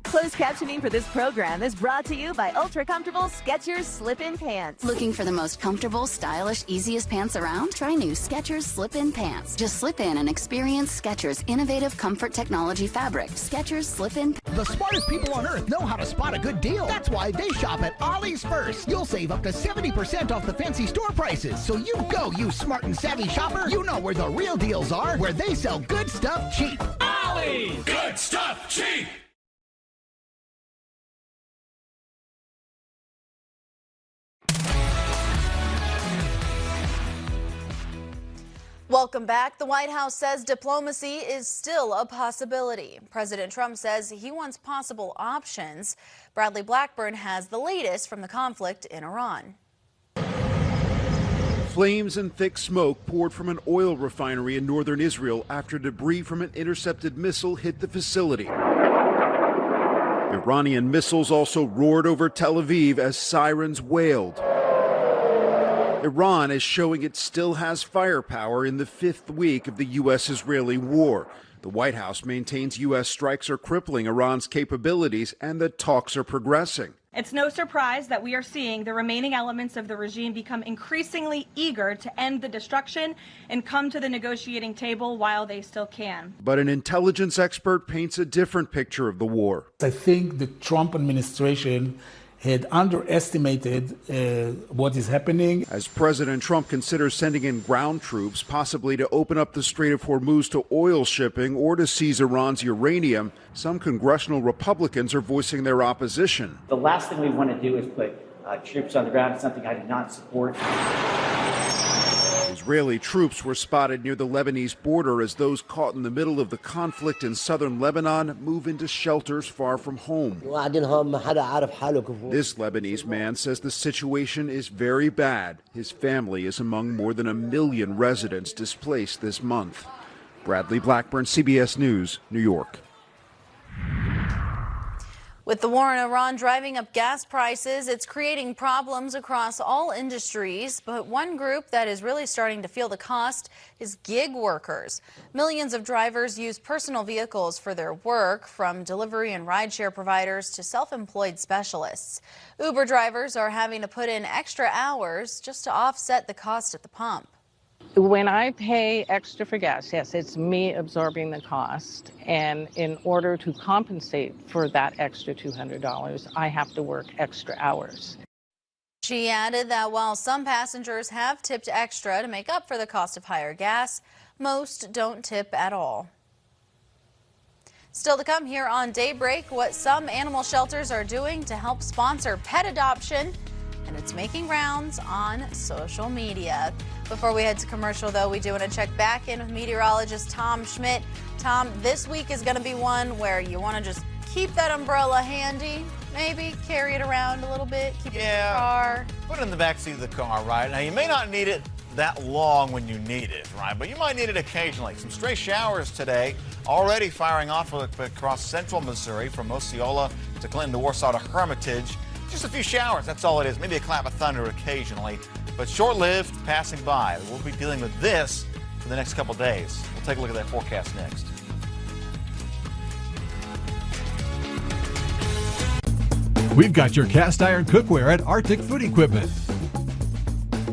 Closed captioning for this program is brought to you by ultra-comfortable Skechers Slip-In Pants. Looking for the most comfortable, stylish, easiest pants around? Try new Skechers Slip-In Pants. Just slip in and experience Skechers' innovative comfort technology fabric. Skechers Slip-In. The smartest people on earth know how to spot a good deal. That's why they shop at Ollie's First. You'll save up to 70% off the fancy store prices. So you go, you smart and savvy shopper. You know where the real deals are, where they sell good stuff cheap. Ollie's! Good stuff cheap! Welcome back. The White House says diplomacy is still a possibility. President Trump says he wants possible options. Bradley Blackburn has the latest from the conflict in Iran. Flames and thick smoke poured from an oil refinery in northern Israel after debris from an intercepted missile hit the facility. Iranian missiles also roared over Tel Aviv as sirens wailed. Iran is showing it still has firepower in the fifth week of the U.S.-Israeli war. The White House maintains U.S. strikes are crippling Iran's capabilities and that talks are progressing. It's no surprise that we are seeing the remaining elements of the regime become increasingly eager to end the destruction and come to the negotiating table while they still can. But an intelligence expert paints a different picture of the war. I think the Trump administration had underestimated what is happening. As President Trump considers sending in ground troops, possibly to open up the Strait of Hormuz to oil shipping or to seize Iran's uranium, some congressional Republicans are voicing their opposition. The last thing we want to do is put troops on the ground. It's something I do not support. Israeli troops were spotted near the Lebanese border as those caught in the middle of the conflict in southern Lebanon move into shelters far from home. This Lebanese man says the situation is very bad. His family is among more than 1 million residents displaced this month. Bradley Blackburn, CBS News, New York. With the war in Iran driving up gas prices, it's creating problems across all industries. But one group that is really starting to feel the cost is gig workers. Millions of drivers use personal vehicles for their work, from delivery and rideshare providers to self-employed specialists. Uber drivers are having to put in extra hours just to offset the cost at the pump. When I pay extra for gas, yes, it's me absorbing the cost. And in order to compensate for that extra $200, I have to work extra hours. She added that while some passengers have tipped extra to make up for the cost of higher gas, most don't tip at all. Still to come here on Daybreak, what some animal shelters are doing to help sponsor pet adoption, and it's making rounds on social media. Before we head to commercial, though, we do want to check back in with meteorologist Tom Schmidt. Tom, this week is going to be one where you want to just keep that umbrella handy, maybe carry it around a little bit, keep it in the car. Put it in the backseat of the car, right? Now, you may not need it that long when you need it, right? But you might need it occasionally. Some stray showers today, already firing off across central Missouri from Osceola to Clinton to Warsaw to Hermitage. Just a few showers, that's all it is. Maybe a clap of thunder occasionally, but short-lived, passing by. We'll be dealing with this for the next couple days. We'll take a look at that forecast next. We've got your cast iron cookware at Arctic Food Equipment.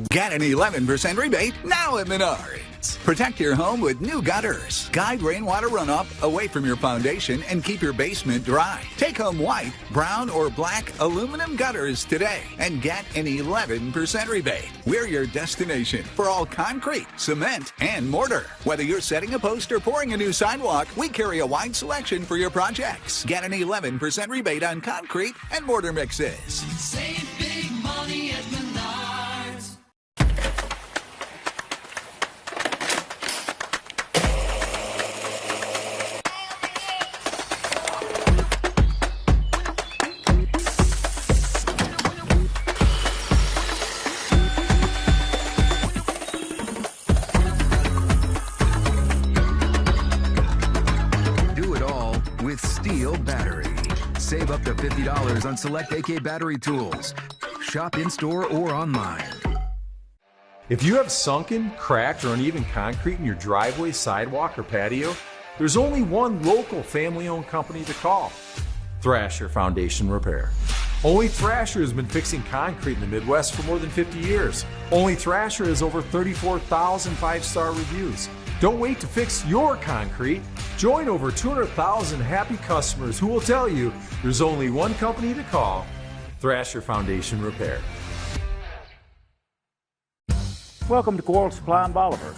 Get an 11% rebate now at Menards. Protect your home with new gutters. Guide rainwater runoff away from your foundation and keep your basement dry. Take home white, brown, or black aluminum gutters today and get an 11% rebate. We're your destination for all concrete, cement, and mortar. Whether you're setting a post or pouring a new sidewalk, we carry a wide selection for your projects. Get an 11% rebate on concrete and mortar mixes. Save big money at Menards. Save up to $50 on select AK battery tools. Shop in-store or online. If you have sunken, cracked, or uneven concrete in your driveway, sidewalk, or patio, there's only one local family-owned company to call: Thrasher Foundation Repair. Only Thrasher has been fixing concrete in the Midwest for more than 50 years. Only Thrasher has over 34,000 five-star reviews. Don't wait to fix your concrete. Join over 200,000 happy customers who will tell you there's only one company to call: Thrasher Foundation Repair. Welcome to Quarles Supply in Bolivar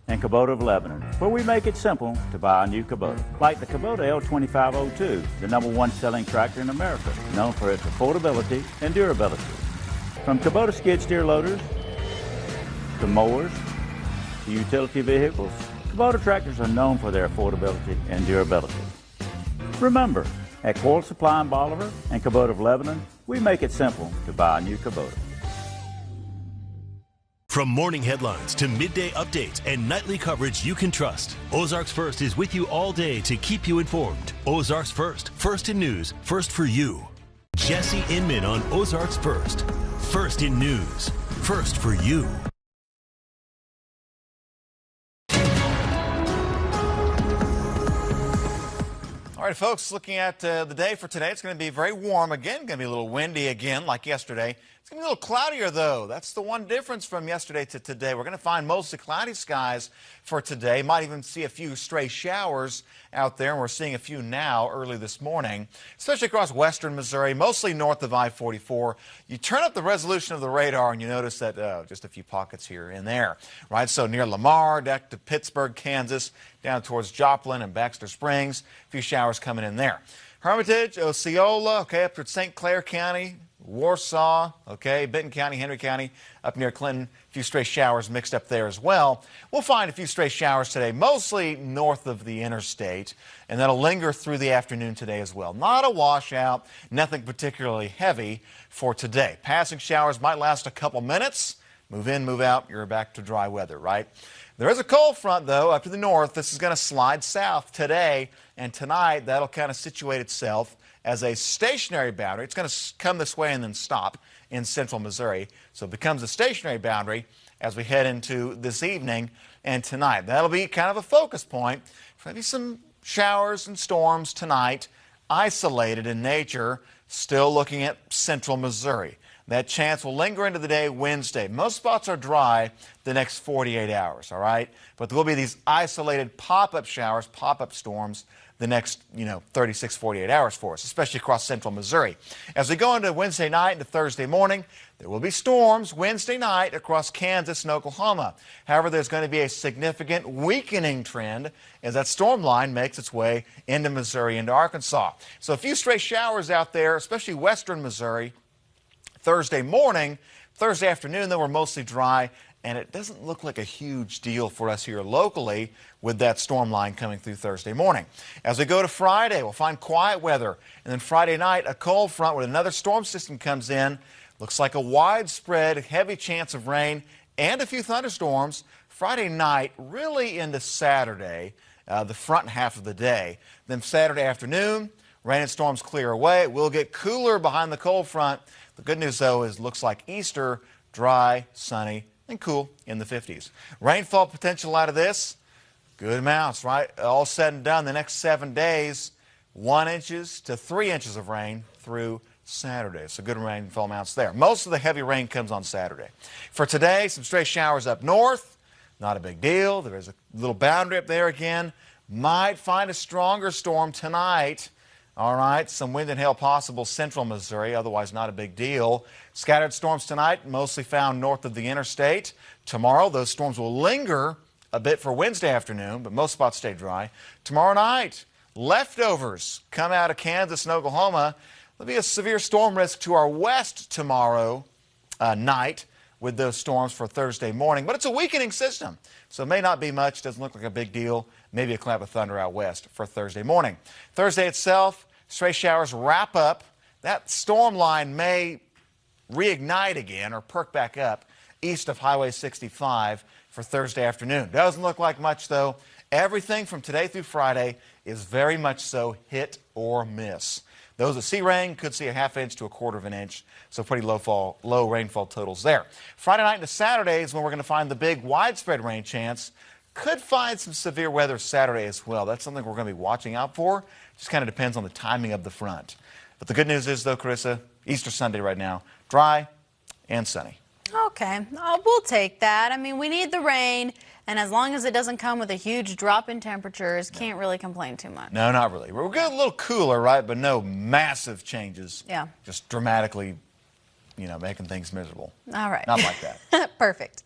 and Kubota of Lebanon, where we make it simple to buy a new Kubota. Like the Kubota L2502, the #1 selling tractor in America, known for its affordability and durability. From Kubota skid steer loaders to mowers to utility vehicles, Kubota tractors are known for their affordability and durability. Remember, at Quarles Supply in Bolivar and Kubota of Lebanon, we make it simple to buy a new Kubota. From morning headlines to midday updates and nightly coverage you can trust, Ozarks First is with you all day to keep you informed. Ozarks First, first in news, first for you. Jesse Inman on Ozarks First. First in news, first for you. All right, folks, looking at the day for today, it's going to be very warm again. Going to be a little windy again like yesterday. It's going to be a little cloudier, though. That's the one difference from yesterday to today. We're going to find mostly cloudy skies for today. Might even see a few stray showers out there, and we're seeing a few now early this morning, especially across western Missouri, mostly north of I-44. You turn up the resolution of the radar, and you notice that just a few pockets here and there, right? So near Lamar, back to Pittsburgh, Kansas, down towards Joplin and Baxter Springs, a few showers coming in there. Hermitage, Osceola, okay, up to St. Clair County, Warsaw, okay, Benton County, Henry County, up near Clinton, a few stray showers mixed up there as well. We'll find a few stray showers today, mostly north of the interstate, and that'll linger through the afternoon today as well. Not a washout, nothing particularly heavy for today. Passing showers might last a couple minutes. Move in, move out, you're back to dry weather, right? There is a cold front, though, up to the north. This is going to slide south today and tonight. That'll kind of situate itself as a stationary boundary. It's going to come this way and then stop in central Missouri. So it becomes a stationary boundary as we head into this evening and tonight. That'll be kind of a focus point for maybe some showers and storms tonight, isolated in nature, still looking at central Missouri. That chance will linger into the day Wednesday. Most spots are dry the next 48 hours, all right? But there will be these isolated pop-up showers, pop-up storms the next, 36, 48 hours for us, especially across central Missouri. As we go into Wednesday night into Thursday morning, there will be storms Wednesday night across Kansas and Oklahoma. However, there's going to be a significant weakening trend as that storm line makes its way into Missouri, into Arkansas. So a few stray showers out there, especially western Missouri, Thursday morning. Thursday afternoon, though, we're mostly dry, and it doesn't look like a huge deal for us here locally with that storm line coming through Thursday morning. As we go to Friday, we'll find quiet weather, and then Friday night, a cold front with another storm system comes in. Looks like a widespread, heavy chance of rain and a few thunderstorms Friday night, really into Saturday, the front half of the day. Then Saturday afternoon, rain and storms clear away. It will get cooler behind the cold front. The good news, though, is looks like Easter, dry, sunny, and cool in the 50s. Rainfall potential out of this, good amounts, right? All said and done, the next 7 days, 1 inches to 3 inches of rain through Saturday. So good rainfall amounts there. Most of the heavy rain comes on Saturday. For today, some stray showers up north. Not a big deal. There's a little boundary up there again. Might find a stronger storm tonight. All right, some wind and hail possible central Missouri, otherwise not a big deal. Scattered storms tonight, mostly found north of the interstate. Tomorrow, those storms will linger a bit for Wednesday afternoon, but most spots stay dry. Tomorrow night, leftovers come out of Kansas and Oklahoma. There'll be a severe storm risk to our west tomorrow night with those storms for Thursday morning, but it's a weakening system, so it may not be much. Doesn't look like a big deal. Maybe a clap of thunder out west for Thursday morning. Thursday itself, stray showers wrap up. That storm line may reignite again or perk back up east of Highway 65 for Thursday afternoon. Doesn't look like much, though. Everything from today through Friday is very much so hit or miss. Those that see rain could see a ½ inch to a ¼ of an inch, so pretty low rainfall totals there. Friday night into Saturday is when we're going to find the big widespread rain chance. Could find some severe weather Saturday as well. That's something we're going to be watching out for. Just kind of depends on the timing of the front. But the good news is, though, Carissa, Easter Sunday right now, dry and sunny. Okay, we'll take that. I mean, we need the rain, and as long as it doesn't come with a huge drop in temperatures, can't really complain too much. No, not really. We're getting a little cooler, right? But no massive changes. Yeah. Just dramatically, making things miserable. All right. Not like that. Perfect.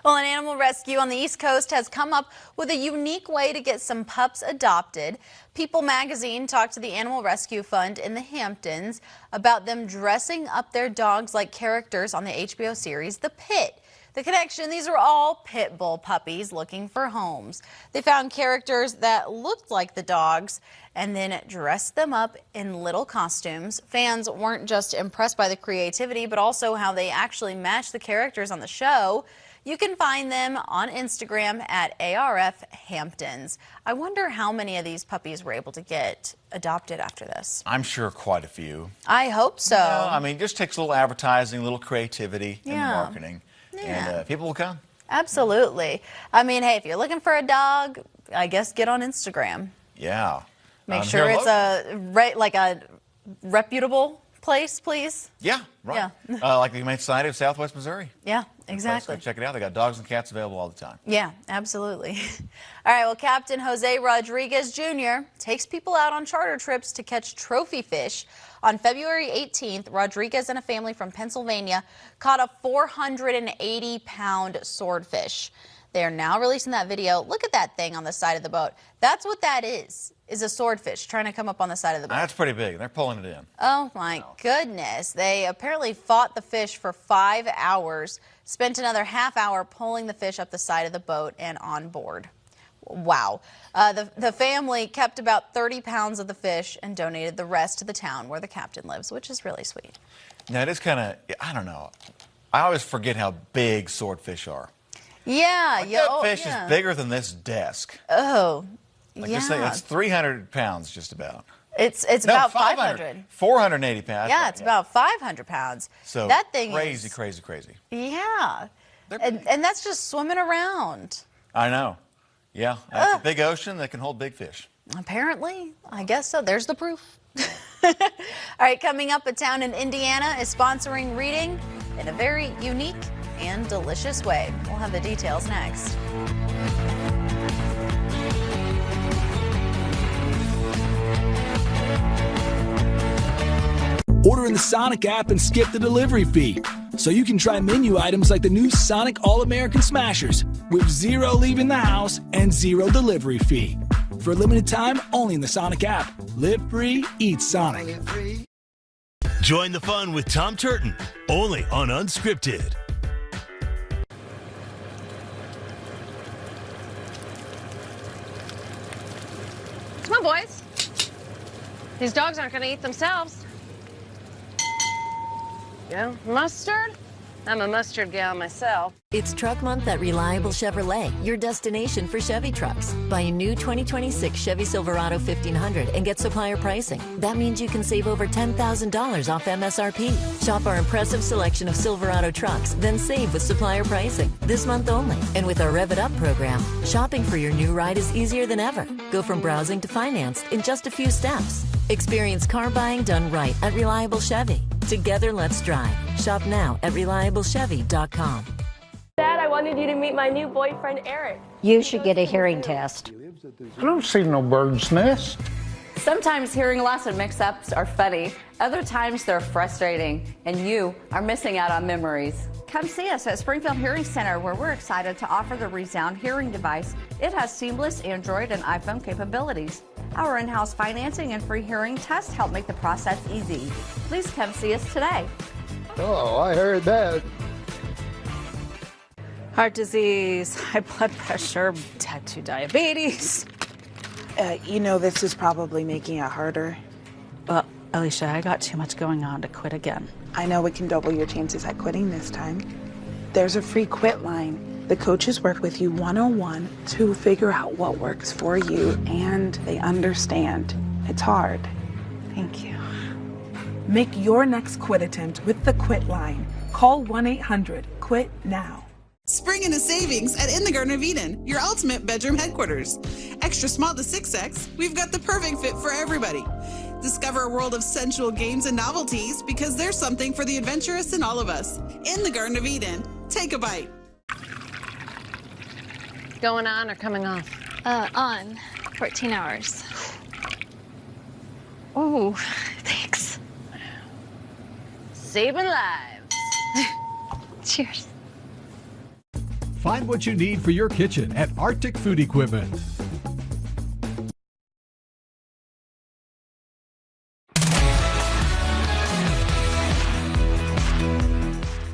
Well, an animal rescue on the East Coast has come up with a unique way to get some pups adopted. People magazine talked to the Animal Rescue Fund in the Hamptons about them dressing up their dogs like characters on the HBO series The Pit. The connection, these are all pit bull puppies looking for homes. They found characters that looked like the dogs and then dressed them up in little costumes. Fans weren't just impressed by the creativity, but also how they actually matched the characters on the show. You can find them on Instagram at ARF Hamptons. I wonder how many of these puppies were able to get adopted after this. I'm sure quite a few. I hope so. It just takes a little advertising, a little creativity in the marketing, and people will come. Absolutely. I mean, hey, if you're looking for a dog, I guess get on Instagram. Yeah. Make sure it's a reputable place, please. Yeah, right. Yeah. Like the Humane Society of Southwest Missouri. Yeah, exactly. Go check it out. They got dogs and cats available all the time. Yeah, absolutely. All right, well, Captain Jose Rodriguez Jr. takes people out on charter trips to catch trophy fish. On February 18th, Rodriguez and a family from Pennsylvania caught a 480-pound swordfish. They are now releasing that video. Look at that thing on the side of the boat. That's what that is a swordfish trying to come up on the side of the boat. That's pretty big. They're pulling it in. Oh, my goodness. They apparently fought the fish for 5 hours, spent another ½ hour pulling the fish up the side of the boat and on board. Wow. The family kept about 30 pounds of the fish and donated the rest to the town where the captain lives, which is really sweet. Now, it is kind of, I don't know. I always forget how big swordfish are. Yeah. That fish is bigger than this desk. Oh, Just say it's 300 pounds just about. It's No, about 500. 480 pounds. Yeah, it's about 500 pounds. So that thing crazy, is crazy, crazy. Yeah, and that's just swimming around. I know. Yeah, that's a big ocean that can hold big fish. Apparently, I guess so. There's the proof. All right, coming up, a town in Indiana is sponsoring reading in a very unique and delicious way. We'll have the details next. Order in the Sonic app and skip the delivery fee, so you can try menu items like the new Sonic All-American Smashers with 0 leaving the house and 0 delivery fee. For a limited time, only in the Sonic app. Live free, eat Sonic. Join the fun with Tom Turton, only on Unscripted. Come on, boys. These dogs aren't going to eat themselves. Yeah, mustard? I'm a mustard gal myself. It's Truck Month at Reliable Chevrolet, your destination for Chevy trucks. Buy a new 2026 Chevy Silverado 1500 and get supplier pricing. That means you can save over $10,000 off MSRP. Shop our impressive selection of Silverado trucks, then save with supplier pricing. This month only. And with our Rev It Up program, shopping for your new ride is easier than ever. Go from browsing to financed in just a few steps. Experience car buying done right at Reliable Chevy. Together, let's drive. Shop now at ReliableChevy.com. Dad, I wanted you to meet my new boyfriend, Eric. You should get a hearing test. I don't see no bird's nest. Sometimes hearing loss and mix-ups are funny. Other times they're frustrating, and you are missing out on memories. Come see us at Springfield Hearing Center, where we're excited to offer the Resound hearing device. It has seamless Android and iPhone capabilities. Our in-house financing and free hearing tests help make the process easy. Please come see us today. Oh, I heard that. Heart disease, high blood pressure, type 2 diabetes. This is probably making it harder. Well, Alicia, I got too much going on to quit again. I know we can double your chances at quitting this time. There's a free quit line. The coaches work with you one-on-one to figure out what works for you, and they understand. It's hard. Thank you. Make your next quit attempt with the quit line. Call 1-800-QUIT now. Spring into savings at In the Garden of Eden, your ultimate bedroom headquarters. Extra small to 6X, we've got the perfect fit for everybody. Discover a world of sensual games and novelties, because there's something for the adventurous in all of us. In the Garden of Eden, take a bite. Going on or coming off? On. 14 hours. Oh, thanks. Saving lives. Cheers. Find what you need for your kitchen at Arctic Food Equipment.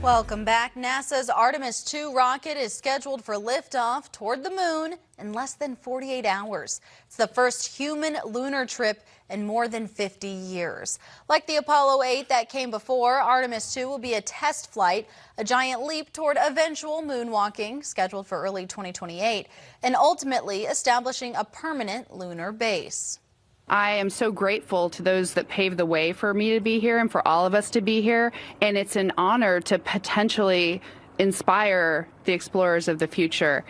Welcome back. NASA's Artemis 2 rocket is scheduled for liftoff toward the moon in less than 48 hours. It's the first human lunar trip in more than 50 years. Like the Apollo 8 that came before, Artemis 2 will be a test flight, a giant leap toward eventual moonwalking scheduled for early 2028, and ultimately establishing a permanent lunar base. I am so grateful to those that paved the way for me to be here and for all of us to be here. And it's an honor to potentially inspire the explorers of the future.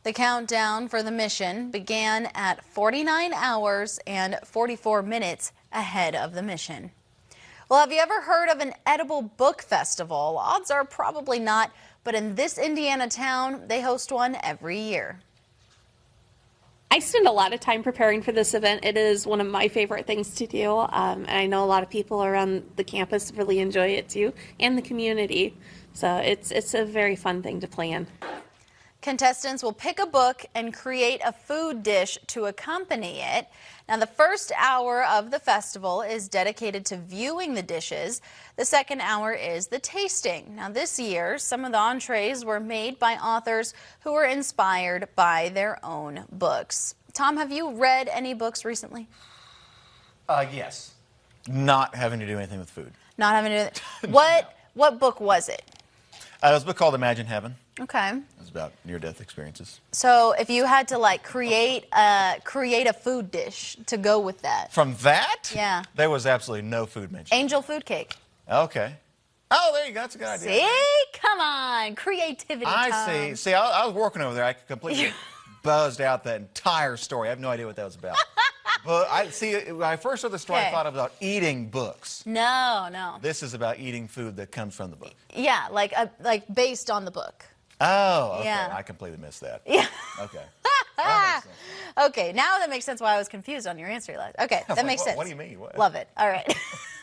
The countdown for the mission began at 49 hours and 44 minutes ahead of the mission. Well, have you ever heard of an edible book festival? Odds are probably not, but in this Indiana town, they host one every year. I spend a lot of time preparing for this event. It is one of my favorite things to do, and I know a lot of people around the campus really enjoy it too, and the community. So it's a very fun thing to plan. Contestants will pick a book and create a food dish to accompany it. Now, the first hour of the festival is dedicated to viewing the dishes. The second hour is the tasting. Now, this year, some of the entrees were made by authors who were inspired by their own books. Tom, have you read any books recently? Yes. Not having to do anything with food. Not having to do that. What book was it? It was a book called Imagine Heaven. Okay. It was about near-death experiences. So if you had to like create a food dish to go with that. From that? Yeah. There was absolutely no food mentioned. Angel food cake. Okay. Oh, there you go. That's a good idea. See? Come on. Creativity I time. see. I was working over there. I completely buzzed out that entire story. I have no idea what that was about. But when I first saw the story, I thought it was about eating books. No. This is about eating food that comes from the book. Yeah, like based on the book. Oh, okay. Yeah. I completely missed that. Yeah. Okay. Okay, now that makes sense why I was confused on your answer, Eliza. Okay, that makes sense. What do you mean? What? Love it. All right.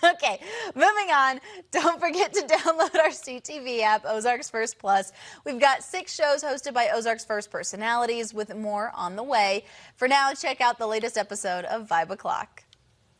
Okay, moving on. Don't forget to download our CTV app, Ozarks First Plus. We've got 6 shows hosted by Ozarks First personalities with more on the way. For now, check out the latest episode of Vibe O'Clock.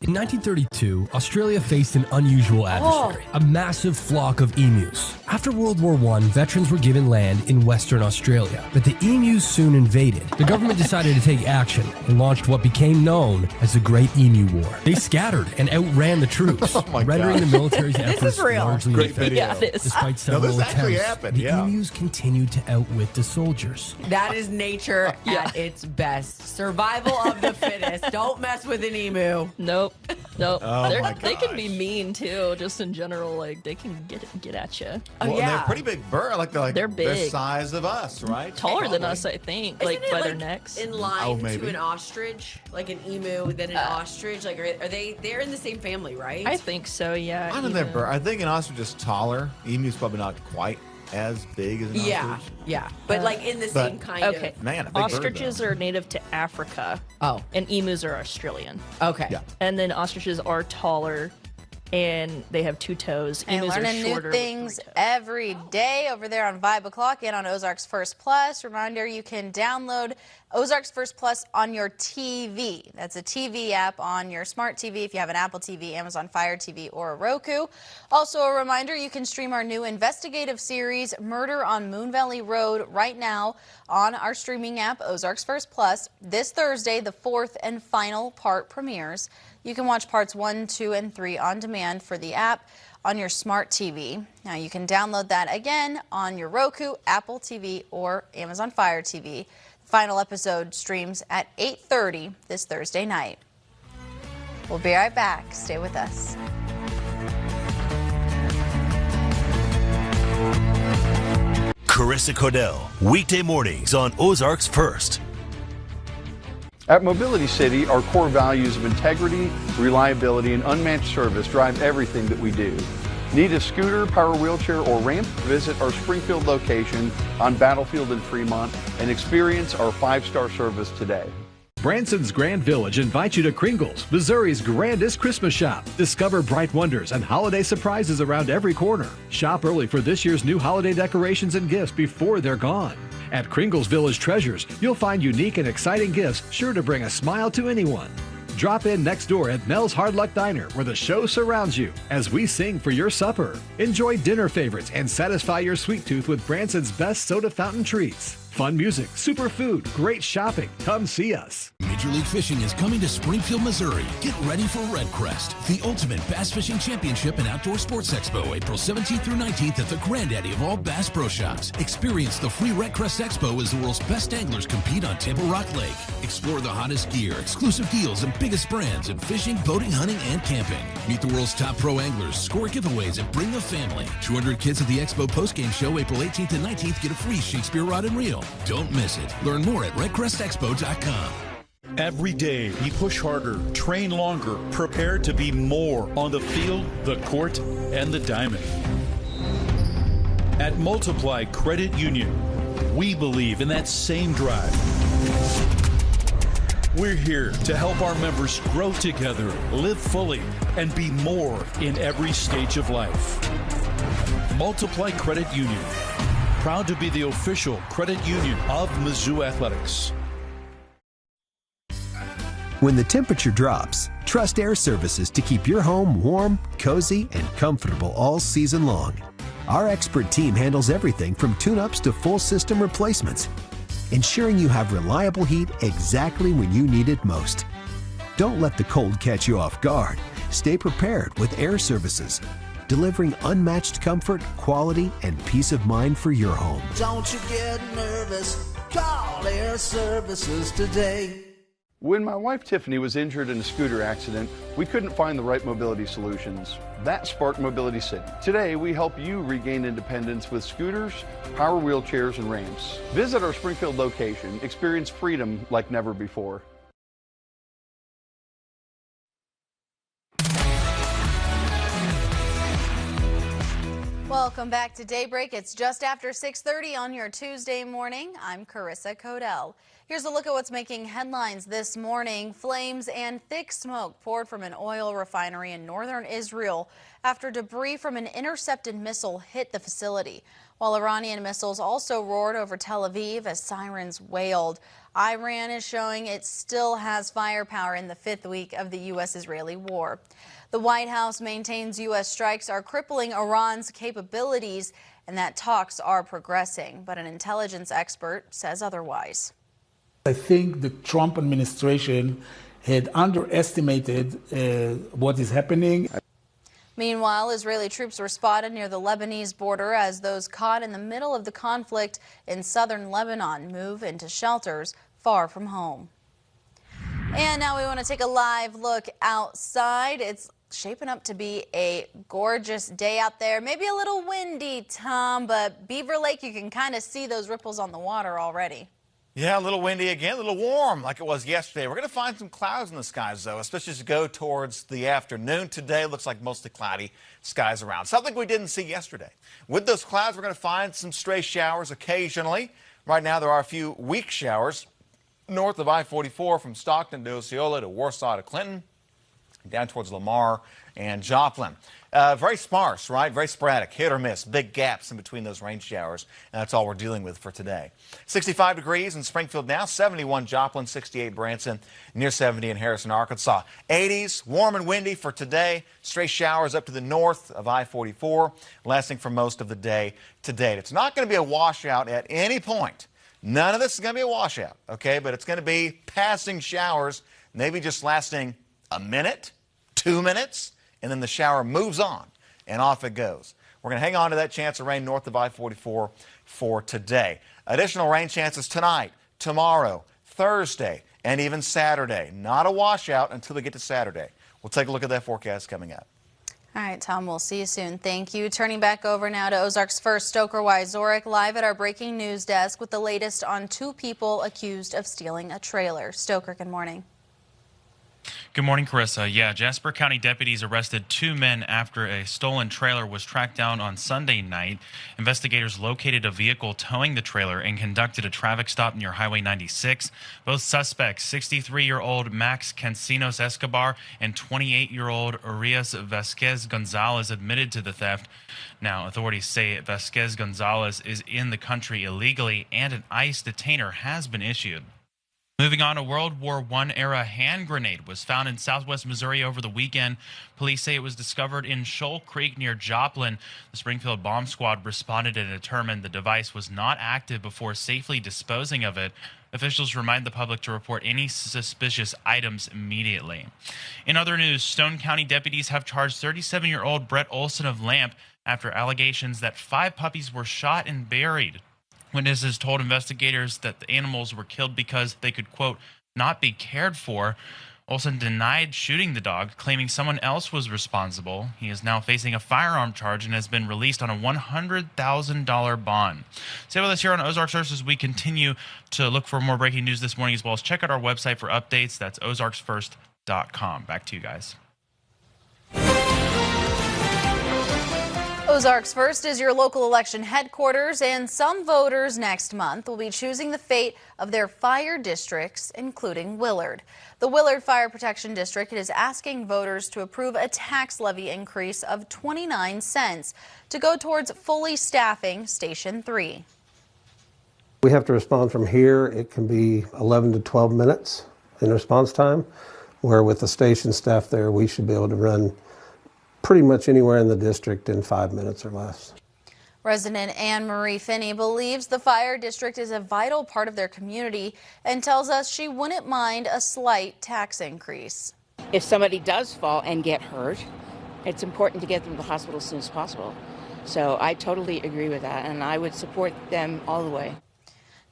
In 1932, Australia faced an unusual adversary, a massive flock of emus. After World War I, veterans were given land in Western Australia, but the emus soon invaded. The government decided to take action and launched what became known as the Great Emu War. They scattered and outran the troops, rendering the military's efforts largely ineffective. Yeah, it is. Despite several attempts, happened, the emus continued to outwit the soldiers. That is nature at its best. Survival of the fittest. Don't mess with an emu. Nope. Oh they can be mean too, just in general. Like they can get at you. Well, they're pretty big bird. They're big. They're size of us, right? Taller than us, I think. Isn't like it by like their necks. in line maybe. to an ostrich, like an emu, then an ostrich. Like are they're in the same family, right? I think so. Yeah. I don't know. Bird. I think an ostrich is taller. Emu's probably not quite as big as an ostrich. Yeah, but like in the same kind of. Man, a big ostriches bird, are native to Africa. Oh, and emus are Australian. Okay. Yeah. And then ostriches are taller, and they have 2 toes. And Emus are learning shorter. new things every day over there on Vibe O'Clock and on Ozarks First Plus. Reminder, you can download Ozarks First Plus on your TV. That's a TV app on your smart TV if you have an Apple TV, Amazon Fire TV, or a Roku. Also a reminder, you can stream our new investigative series, Murder on Moon Valley Road, right now on our streaming app, Ozarks First Plus. This Thursday, the 4th and final part premieres. You can watch parts 1, 2, and 3 on demand for the app on your smart TV. Now you can download that again on your Roku, Apple TV, or Amazon Fire TV. The final episode streams at 8:30 this Thursday night. We'll be right back. Stay with us. Carissa Cordell, weekday mornings on Ozarks First. At Mobility City, our core values of integrity, reliability, and unmatched service drive everything that we do. Need a scooter, power wheelchair, or ramp? Visit our Springfield location on Battlefield in Fremont and experience our 5-star service today. Branson's Grand Village invites you to Kringle's, Missouri's grandest Christmas shop. Discover bright wonders and holiday surprises around every corner. Shop early for this year's new holiday decorations and gifts before they're gone. At Kringle's Village Treasures, you'll find unique and exciting gifts sure to bring a smile to anyone. Drop in next door at Mel's Hard Luck Diner, where the show surrounds you as we sing for your supper. Enjoy dinner favorites and satisfy your sweet tooth with Branson's best soda fountain treats. Fun music, super food, great shopping. Come see us. Major League Fishing is coming to Springfield, Missouri. Get ready for Red Crest, the ultimate bass fishing championship and outdoor sports expo, April 17th through 19th at the granddaddy of all Bass Pro Shops. Experience the free Red Crest Expo as the world's best anglers compete on Tampa Rock Lake. Explore the hottest gear, exclusive deals, and biggest brands in fishing, boating, hunting, and camping. Meet the world's top pro anglers, score giveaways, and bring the family. 200 kids at the Expo postgame show, April 18th and 19th, get a free Shakespeare rod and reel. Don't miss it. Learn more at redcrestexpo.com. Every day, we push harder, train longer, prepare to be more on the field, the court, and the diamond. At Multiply Credit Union, we believe in that same drive. We're here to help our members grow together, live fully, and be more in every stage of life. Multiply Credit Union. Proud to be the official credit union of Mizzou Athletics. When the temperature drops, trust Air Services to keep your home warm, cozy, and comfortable all season long. Our expert team handles everything from tune-ups to full system replacements, ensuring you have reliable heat exactly when you need it most. Don't let the cold catch you off guard. Stay prepared with Air Services. delivering unmatched comfort, quality, and peace of mind for your home. Don't you get nervous, call Air Services today. When my wife Tiffany was injured in a scooter accident, we couldn't find the right mobility solutions. That sparked Mobility City. Today, we help you regain independence with scooters, power wheelchairs, and ramps. Visit our Springfield location. Experience freedom like never before. Welcome back to Daybreak. It's just after 6:30 on your Tuesday morning. I'm Carissa Codell. Here's a look at what's making headlines this morning. Flames and thick smoke poured from an oil refinery in northern Israel after debris from an intercepted missile hit the facility, while Iranian missiles also roared over Tel Aviv as sirens wailed. Iran is showing it still has firepower in the fifth week of the U.S.-Israeli war. The White House maintains U.S. strikes are crippling Iran's capabilities and that talks are progressing, but an intelligence expert says otherwise. I think the Trump administration had underestimated what is happening. Meanwhile, Israeli troops were spotted near the Lebanese border as those caught in the middle of the conflict in southern Lebanon move into shelters far from home. And now we want to take a live look outside. It's shaping up to be a gorgeous day out there. Maybe a little windy, Tom, but Beaver Lake, you can kind of see those ripples on the water already. Yeah, a little windy again, a little warm like it was yesterday. We're going to find some clouds in the skies, though, especially as you go towards the afternoon. Today looks like mostly cloudy skies around, something we didn't see yesterday. With those clouds, we're going to find some stray showers occasionally. Right now, there are a few weak showers north of I-44 from Stockton to Osceola to Warsaw to Clinton, down towards Lamar and Joplin. Very sparse, right? Very sporadic, hit or miss, big gaps in between those rain showers. And that's all we're dealing with for today. 65 degrees in Springfield now, 71 Joplin, 68 Branson, near 70 in Harrison, Arkansas. 80s, warm and windy for today. Stray showers up to the north of I-44, lasting for most of the day to date. It's not going to be a washout at any point. None of this is going to be a washout, okay? But it's going to be passing showers, maybe just lasting a minute, 2 minutes, and then the shower moves on and off it goes. We're going to hang on to that chance of rain north of I-44 for today. Additional rain chances tonight, tomorrow, Thursday, and even Saturday. Not a washout until we get to Saturday. We'll take a look at that forecast coming up. All right, Tom, we'll see you soon. Thank you. Turning back over now to Ozarks First, Stoker Wyzorek, live at our breaking news desk with the latest on 2 people accused of stealing a trailer. Stoker, good morning. Good morning, Carissa. Yeah, Jasper County deputies arrested 2 men after a stolen trailer was tracked down on Sunday night. Investigators located a vehicle towing the trailer and conducted a traffic stop near Highway 96. Both suspects, 63-year-old Max Cancinos Escobar and 28-year-old Urias Vasquez Gonzalez, admitted to the theft. Now, authorities say Vasquez Gonzalez is in the country illegally and an ICE detainer has been issued. Moving on, a World War I-era hand grenade was found in southwest Missouri over the weekend. Police say it was discovered in Shoal Creek near Joplin. The Springfield Bomb Squad responded and determined the device was not active before safely disposing of it. Officials remind the public to report any suspicious items immediately. In other news, Stone County deputies have charged 37-year-old Brett Olson of Lamp after allegations that 5 puppies were shot and buried. Witnesses told investigators that the animals were killed because they could, quote, not be cared for. Olson denied shooting the dog, claiming someone else was responsible. He is now facing a firearm charge and has been released on a $100,000 bond. Stay with us here on Ozark First as we continue to look for more breaking news this morning, as well as check out our website for updates. That's ozarksfirst.com. Back to you guys. Ozarks First is your local election headquarters, and some voters next month will be choosing the fate of their fire districts, including Willard. The Willard Fire Protection District is asking voters to approve a tax levy increase of 29 cents to go towards fully staffing Station 3. We have to respond from here. It can be 11 to 12 minutes in response time, where with the station staff there, we should be able to run pretty much anywhere in the district in 5 minutes or less. Resident Anne Marie Finney believes the fire district is a vital part of their community and tells us she wouldn't mind a slight tax increase. If somebody does fall and get hurt, it's important to get them to the hospital as soon as possible. So I totally agree with that, and I would support them all the way.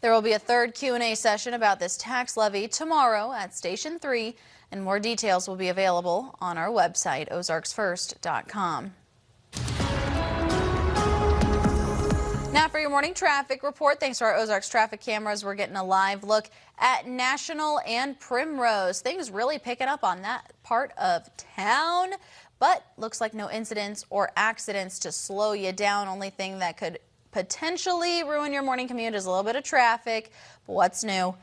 There will be a third Q&A session about this tax levy tomorrow at Station 3, and more details will be available on our website, ozarksfirst.com. Now for your morning traffic report. Thanks to our Ozarks traffic cameras, we're getting a live look at National and Primrose. Things really picking up on that part of town, but looks like no incidents or accidents to slow you down. Only thing that could potentially ruin your morning commute is a little bit of traffic. But what's new?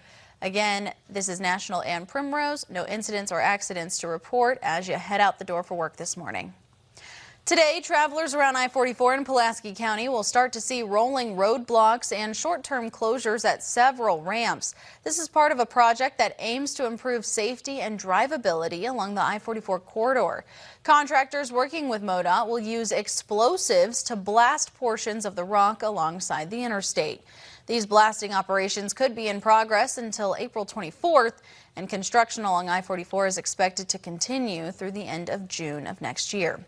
Again, this is National and Primrose. No incidents or accidents to report as you head out the door for work this morning. Today, travelers around I-44 in Pulaski County will start to see rolling roadblocks and short-term closures at several ramps. This is part of a project that aims to improve safety and drivability along the I-44 corridor. Contractors working with MoDOT will use explosives to blast portions of the rock alongside the interstate. These blasting operations could be in progress until April 24th, and construction along I-44 is expected to continue through the end of June of next year.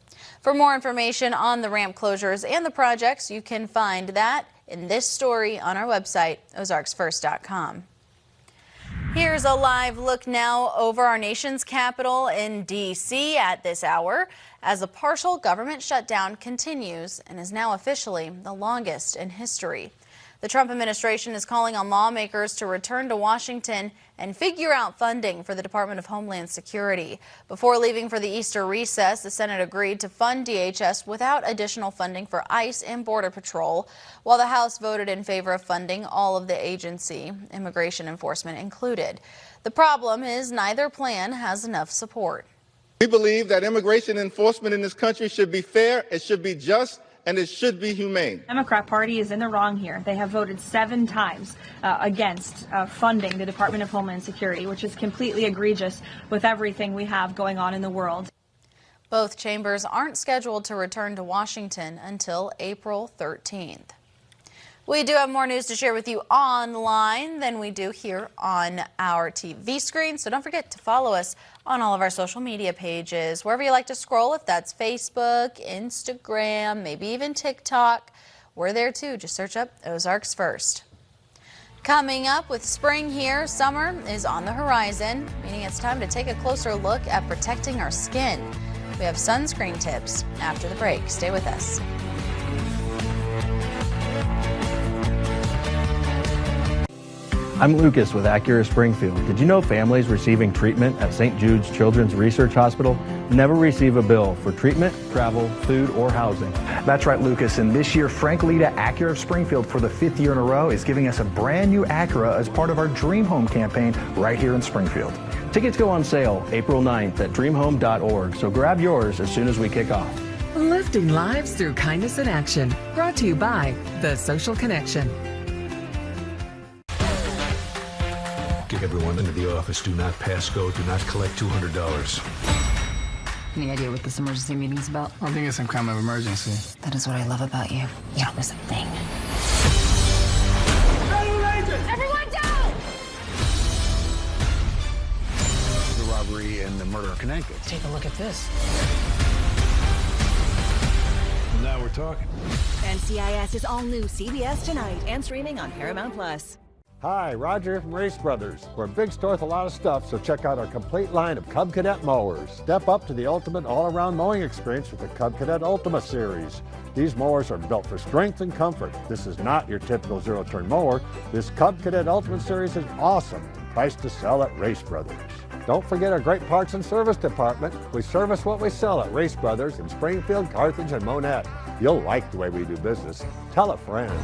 For more information on the ramp closures and the projects, you can find that in this story on our website, ozarksfirst.com. Here's a live look now over our nation's capital in D.C. at this hour as the partial government shutdown continues and is now officially the longest in history. The Trump administration is calling on lawmakers to return to Washington and figure out funding for the Department of Homeland Security. Before leaving for the Easter recess, the Senate agreed to fund DHS without additional funding for ICE and Border Patrol, while the House voted in favor of funding all of the agency, immigration enforcement included. The problem is neither plan has enough support. We believe that immigration enforcement in this country should be fair, it should be just, and it should be humane. The Democrat Party is in the wrong here. They have voted 7 times against funding the Department of Homeland Security, which is completely egregious with everything we have going on in the world. Both chambers aren't scheduled to return to Washington until April 13th. We do have more news to share with you online than we do here on our TV screen, so don't forget to follow us on all of our social media pages, wherever you like to scroll, if that's Facebook, Instagram, maybe even TikTok. We're there too. Just search up Ozarks First. Coming up with spring here, summer is on the horizon, meaning it's time to take a closer look at protecting our skin. We have sunscreen tips after the break. Stay with us. I'm Lucas with Acura Springfield. Did you know families receiving treatment at St. Jude's Children's Research Hospital never receive a bill for treatment, travel, food, or housing? That's right, Lucas. And this year, Frank Lita Acura of Springfield, for the 5th year in a row, is giving us a brand new Acura as part of our Dream Home campaign right here in Springfield. Tickets go on sale April 9th at dreamhome.org, so grab yours as soon as we kick off. Lifting lives through kindness in action. Brought to you by The Social Connection. Get everyone into the office. Do not pass go. Do not collect $200. Any idea what this emergency meeting's about? I think it's some kind of emergency. That is what I love about you. You don't miss a thing. Everyone down! The robbery and the murder are connected. Take a look at this. Now we're talking. NCIS is all new CBS Tonight and streaming on Paramount+. Hi, Roger from Race Brothers. We're a big store with a lot of stuff, so check out our complete line of Cub Cadet mowers. Step up to the ultimate all-around mowing experience with the Cub Cadet Ultima series. These mowers are built for strength and comfort. This is not your typical zero-turn mower. This Cub Cadet Ultimate series is awesome and priced to sell at Race Brothers. Don't forget our great parts and service department. We service what we sell at Race Brothers in Springfield, Carthage, and Monette. You'll like the way we do business. Tell a friend.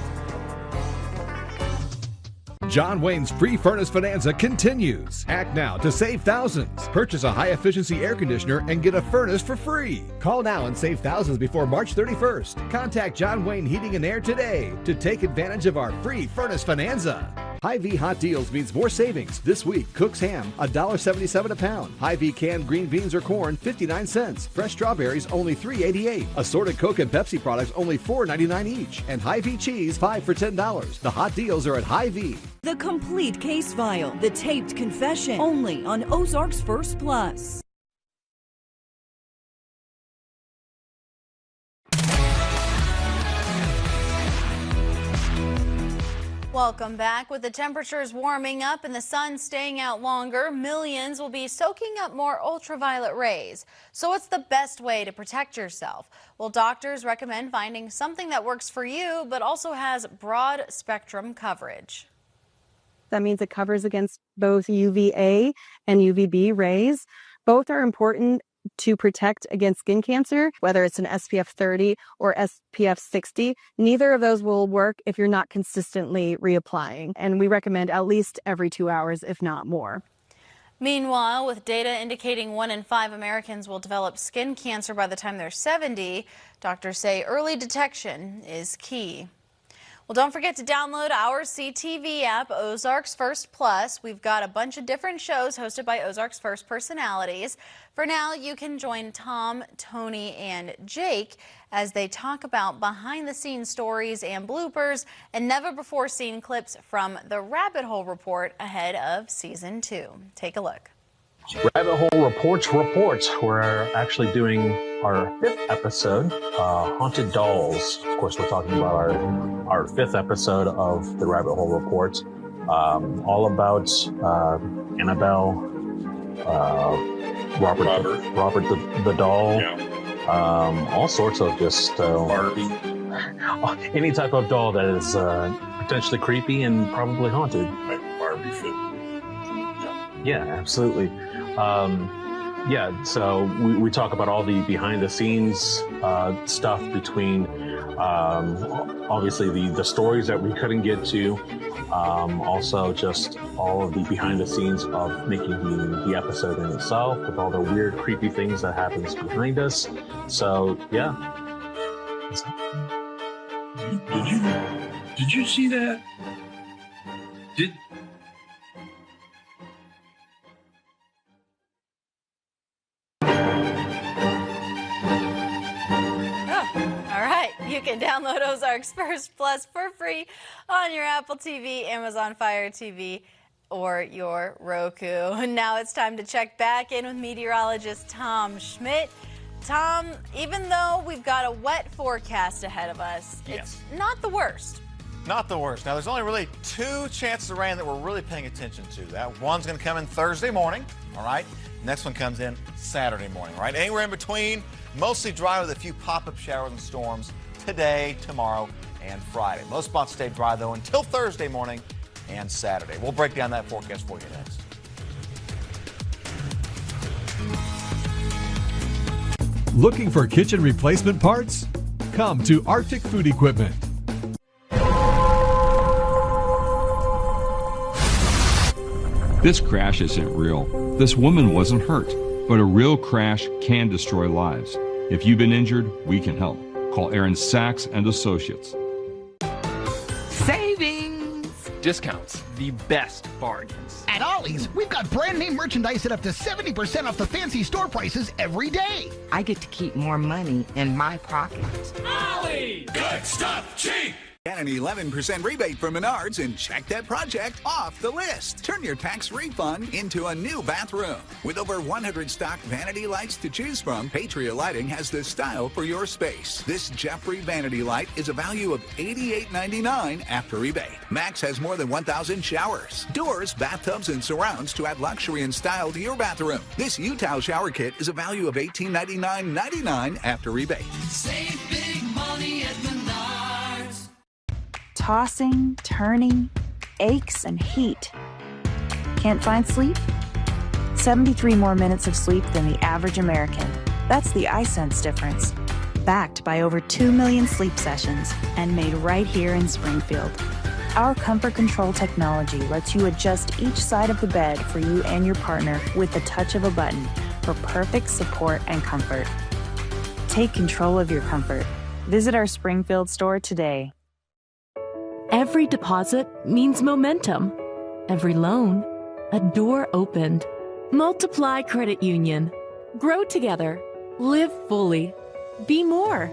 John Wayne's free furnace bonanza continues. Act now to save thousands. Purchase a high-efficiency air conditioner and get a furnace for free. Call now and save thousands before March 31st. Contact John Wayne Heating and Air today to take advantage of our free furnace bonanza. Hy-Vee Hot Deals means more savings. This week, Cook's ham, $1.77 a pound. Hy-Vee canned green beans or corn, 59 cents. Fresh strawberries, only $3.88. Assorted Coke and Pepsi products, only $4.99 each. And Hy-Vee cheese, 5 for $10. The hot deals are at Hy-Vee. The complete case file, the taped confession, only on Ozarks First Plus. Welcome back. With the temperatures warming up and the sun staying out longer, millions will be soaking up more ultraviolet rays. So what's the best way to protect yourself? Well, doctors recommend finding something that works for you, but also has broad spectrum coverage. That means it covers against both UVA and UVB rays. Both are important to protect against skin cancer, whether it's an SPF 30 or SPF 60. Neither of those will work if you're not consistently reapplying. And we recommend at least every 2 hours, if not more. Meanwhile, with data indicating 1 in 5 Americans will develop skin cancer by the time they're 70, doctors say early detection is key. Well, don't forget to download our CTV app, Ozarks First Plus. We've got a bunch of different shows hosted by Ozarks First personalities. For now, you can join Tom, Tony, and Jake as they talk about behind-the-scenes stories and bloopers and never-before-seen clips from the Rabbit Hole Report ahead of Season 2. Take a look. Rabbit Hole Reports. We're actually doing our 5th episode, Haunted Dolls. Of course, we're talking about our 5th episode of the Rabbit Hole Reports, all about Annabelle, Robert the doll, all sorts of just Barbie. Any type of doll that is potentially creepy and probably haunted. Like Barbie fit. Yeah, absolutely. So we talk about all the behind-the-scenes stuff between, obviously, the stories that we couldn't get to, also just all of the behind-the-scenes of making the episode in itself, with all the weird, creepy things that happens behind us. So, yeah. Did you see that? You can download Ozarks First Plus for free on your Apple TV, Amazon Fire TV, or your Roku. Now it's time to check back in with meteorologist Tom Schmidt. Tom, even though we've got a wet forecast ahead of us, it's not the worst. Not the worst. Now, there's only really 2 chances of rain that we're really paying attention to. That one's going to come in Thursday morning, all right? Next one comes in Saturday morning, all right? Anywhere in between, mostly dry with a few pop-up showers and storms today, tomorrow, and Friday. Most spots stay dry, though, until Thursday morning and Saturday. We'll break down that forecast for you next. Looking for kitchen replacement parts? Come to Arctic Food Equipment. This crash isn't real. This woman wasn't hurt, but a real crash can destroy lives. If you've been injured, we can help. Call Aaron Sachs and Associates. Savings! Discounts, the best bargains. At Ollie's, we've got brand name merchandise at up to 70% off the fancy store prices every day. I get to keep more money in my pocket. Ollie's! Good stuff, cheap! Get an 11% rebate from Menards and check that project off the list. Turn your tax refund into a new bathroom. With over 100 stock vanity lights to choose from, Patriot Lighting has the style for your space. This Jeffrey vanity light is a value of $88.99 after rebate. Max has more than 1,000 showers, doors, bathtubs, and surrounds to add luxury and style to your bathroom. This U-Towel shower kit is a value of $18.99.99 after rebate. Save big money at Menards. Tossing, turning, aches, and heat. Can't find sleep? 73 more minutes of sleep than the average American. That's the iSense difference. Backed by over 2 million sleep sessions and made right here in Springfield. Our Comfort Control technology lets you adjust each side of the bed for you and your partner with the touch of a button for perfect support and comfort. Take control of your comfort. Visit our Springfield store today. Every deposit means momentum. Every loan, a door opened. Multiply Credit Union. Grow together. Live fully. Be more.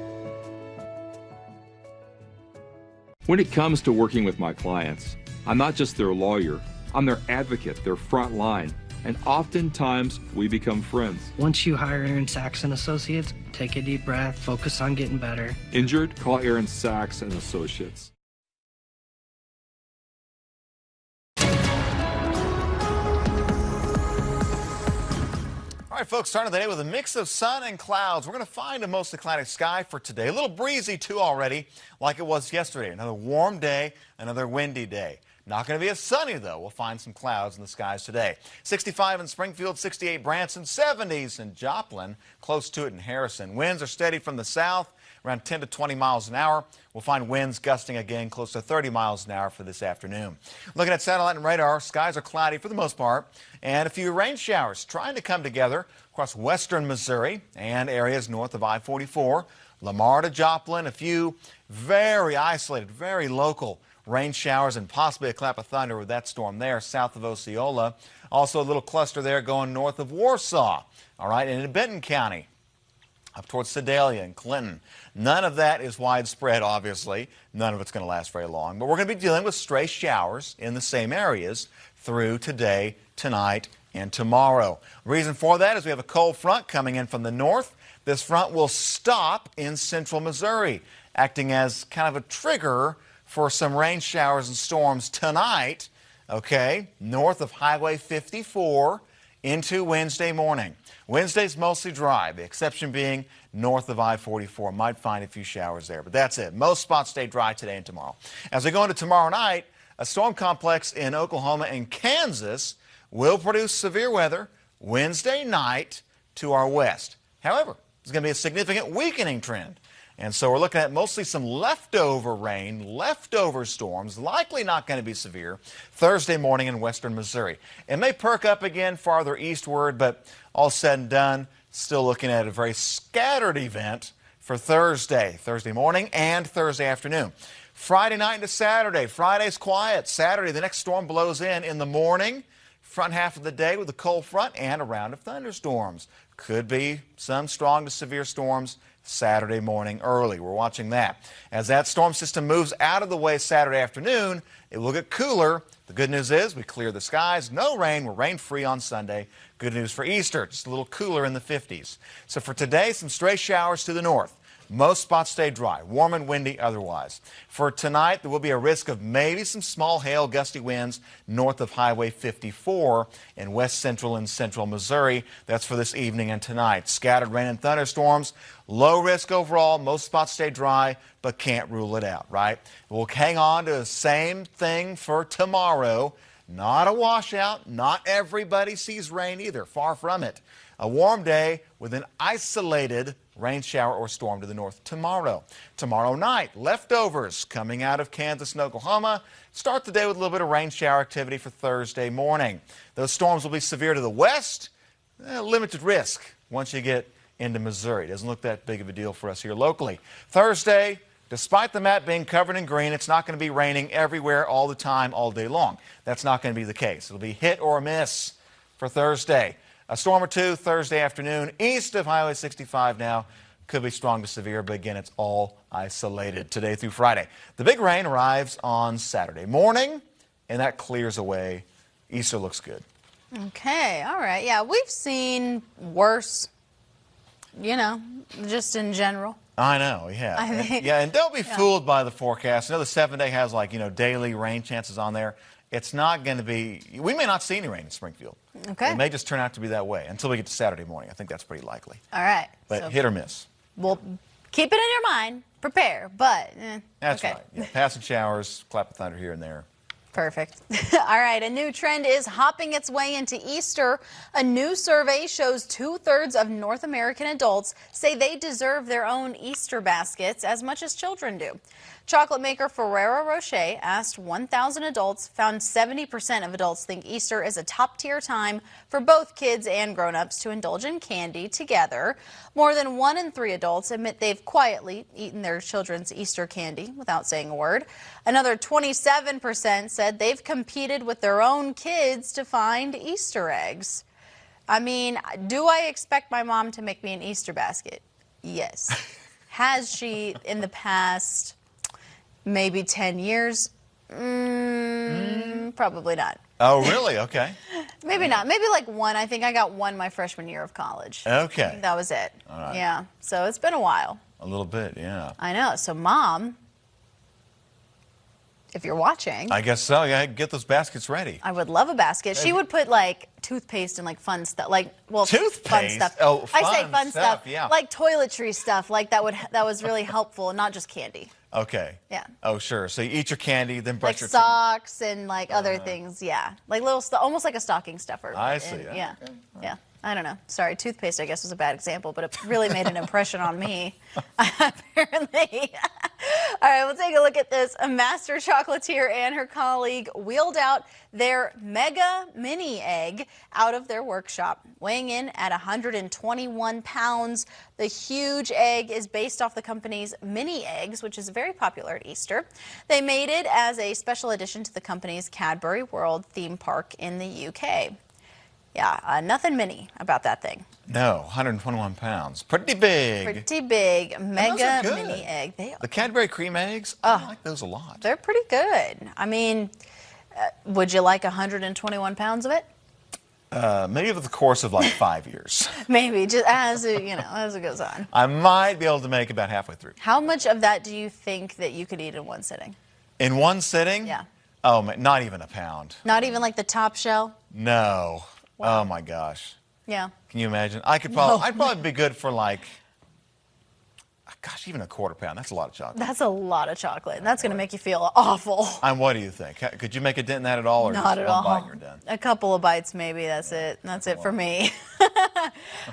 When it comes to working with my clients, I'm not just their lawyer. I'm their advocate, their front line. And oftentimes, we become friends. Once you hire Aaron Sachs and Associates, take a deep breath, focus on getting better. Injured? Call Aaron Sachs and Associates. All right, folks, starting the day with a mix of sun and clouds. We're going to find a mostly cloudy sky for today. A little breezy, too, already, like it was yesterday. Another warm day, another windy day. Not going to be as sunny, though. We'll find some clouds in the skies today. 65 in Springfield, 68 Branson, 70s in Joplin, close to it in Harrison. Winds are steady from the south, around 10 to 20 miles an hour. We'll find winds gusting again close to 30 miles an hour for this afternoon. Looking at satellite and radar, skies are cloudy for the most part, and a few rain showers trying to come together across western Missouri and areas north of I-44. Lamar to Joplin, a few very isolated, very local rain showers and possibly a clap of thunder with that storm there south of Osceola. Also a little cluster there going north of Warsaw. All right, and in Benton County, up towards Sedalia and Clinton. None of that is widespread, obviously. None of it's going to last very long. But we're going to be dealing with stray showers in the same areas through today, tonight, and tomorrow. Reason for that is we have a cold front coming in from the north. This front will stop in central Missouri, acting as kind of a trigger for some rain showers and storms tonight, okay, north of Highway 54 into Wednesday morning. Wednesday's mostly dry, the exception being north of I-44. Might find a few showers there, but that's it. Most spots stay dry today and tomorrow. As we go into tomorrow night, a storm complex in Oklahoma and Kansas will produce severe weather Wednesday night to our west. However, there's going to be a significant weakening trend. And so we're looking at mostly some leftover rain, leftover storms, likely not going to be severe, Thursday morning in western Missouri. It may perk up again farther eastward, but all said and done, still looking at a very scattered event for Thursday morning and Thursday afternoon. Friday night into Saturday. Friday's quiet. Saturday, the next storm blows in the morning, front half of the day with a cold front and a round of thunderstorms. Could be some strong to severe storms Saturday morning early. We're watching that. As that storm system moves out of the way Saturday afternoon, it will get cooler. The good news is we clear the skies. No rain. We're rain-free on Sunday. Good news for Easter. Just a little cooler in the 50s. So for today, some stray showers to the north. Most spots stay dry, warm and windy otherwise. For tonight, there will be a risk of maybe some small hail, gusty winds north of Highway 54 in west central and central Missouri. That's for this evening and tonight. Scattered rain and thunderstorms. Low risk overall. Most spots stay dry, but can't rule it out, right? We'll hang on to the same thing for tomorrow. Not a washout. Not everybody sees rain either. Far from it. A warm day with an isolated rain shower or storm to the north tomorrow. Tomorrow night, leftovers coming out of Kansas and Oklahoma. Start the day with a little bit of rain shower activity for Thursday morning. Those storms will be severe to the west. Limited risk once you get into Missouri. Doesn't look that big of a deal for us here locally. Thursday, despite the map being covered in green, it's not going to be raining everywhere all the time, all day long. That's not going to be the case. It'll be hit or miss for Thursday. A storm or two Thursday afternoon east of Highway 65 now. Could be strong to severe, but again, it's all isolated today through Friday. The big rain arrives on Saturday morning, and that clears away. Easter looks good. Okay, all right. Yeah, we've seen worse, just in general. I know, yeah. And don't be fooled by the forecast. I know the 7-day has daily rain chances on there. It's not going to be, we may not see any rain in Springfield. Okay. It may just turn out to be that way until we get to Saturday morning. I think that's pretty likely. All right. But so hit or miss. Well, keep it in your mind. Prepare, but that's okay. right. Yeah, passing showers, clap of thunder here and there. Perfect. All right, a new trend is hopping its way into Easter. A new survey shows 2/3 of North American adults say they deserve their own Easter baskets as much as children do. Chocolate maker Ferrero Rocher asked 1,000 adults, found 70% of adults think Easter is a top-tier time for both kids and grown-ups to indulge in candy together. More than 1 in 3 adults admit they've quietly eaten their children's Easter candy without saying a word. Another 27% said they've competed with their own kids to find Easter eggs. I mean, do I expect my mom to make me an Easter basket? Yes. Has she in the past maybe 10 years? Probably not. Oh, really? Okay. Maybe not. Maybe like one. I think I got one my freshman year of college. Okay. I think that was it. All right. Yeah. So it's been a while. A little bit, yeah. I know. So, Mom, if you're watching, I guess so. Yeah, get those baskets ready. I would love a basket. She would put like toothpaste and like fun stuff. Like, well, Toothpaste? fun stuff. Oh, I say fun stuff. yeah. Like toiletry stuff. Like that was really helpful, and not just candy. Okay. Yeah. Oh, sure. So you eat your candy, then brush Like your teeth. socks and like other things. Yeah. Like little stuff, almost like a stocking stuffer. I see. And, Okay. yeah. Yeah. I don't know. Sorry, toothpaste, I guess, was a bad example, but it really made an impression on me, apparently. All right, we'll take a look at this. A master chocolatier and her colleague wheeled out their mega mini egg out of their workshop, weighing in at 121 pounds. The huge egg is based off the company's mini eggs, which is very popular at Easter. They made it as a special addition to the company's Cadbury World theme park in the UK. Yeah, nothing mini about that thing. No, 121 pounds. Pretty big. Pretty big. Mega good. mini egg. The Cadbury cream eggs, I like those a lot. They're pretty good. I mean, would you like 121 pounds of it? Maybe over the course of like 5 years. Maybe, just as it, as it goes on. I might be able to make about halfway through. How much of that do you think that you could eat in one sitting? In one sitting? Yeah. Oh, not even a pound. Not even like the top shell? No. Wow. Oh my gosh. Yeah. Can you imagine? I'd probably be good for like, gosh, even a quarter pound. That's a lot of chocolate. That's a lot of chocolate, and that's going to make you feel awful. What do you think? Could you make a dent in that at all, or Not just at one all. bite and you're done? A couple of bites, maybe. That's it. That's it for me. All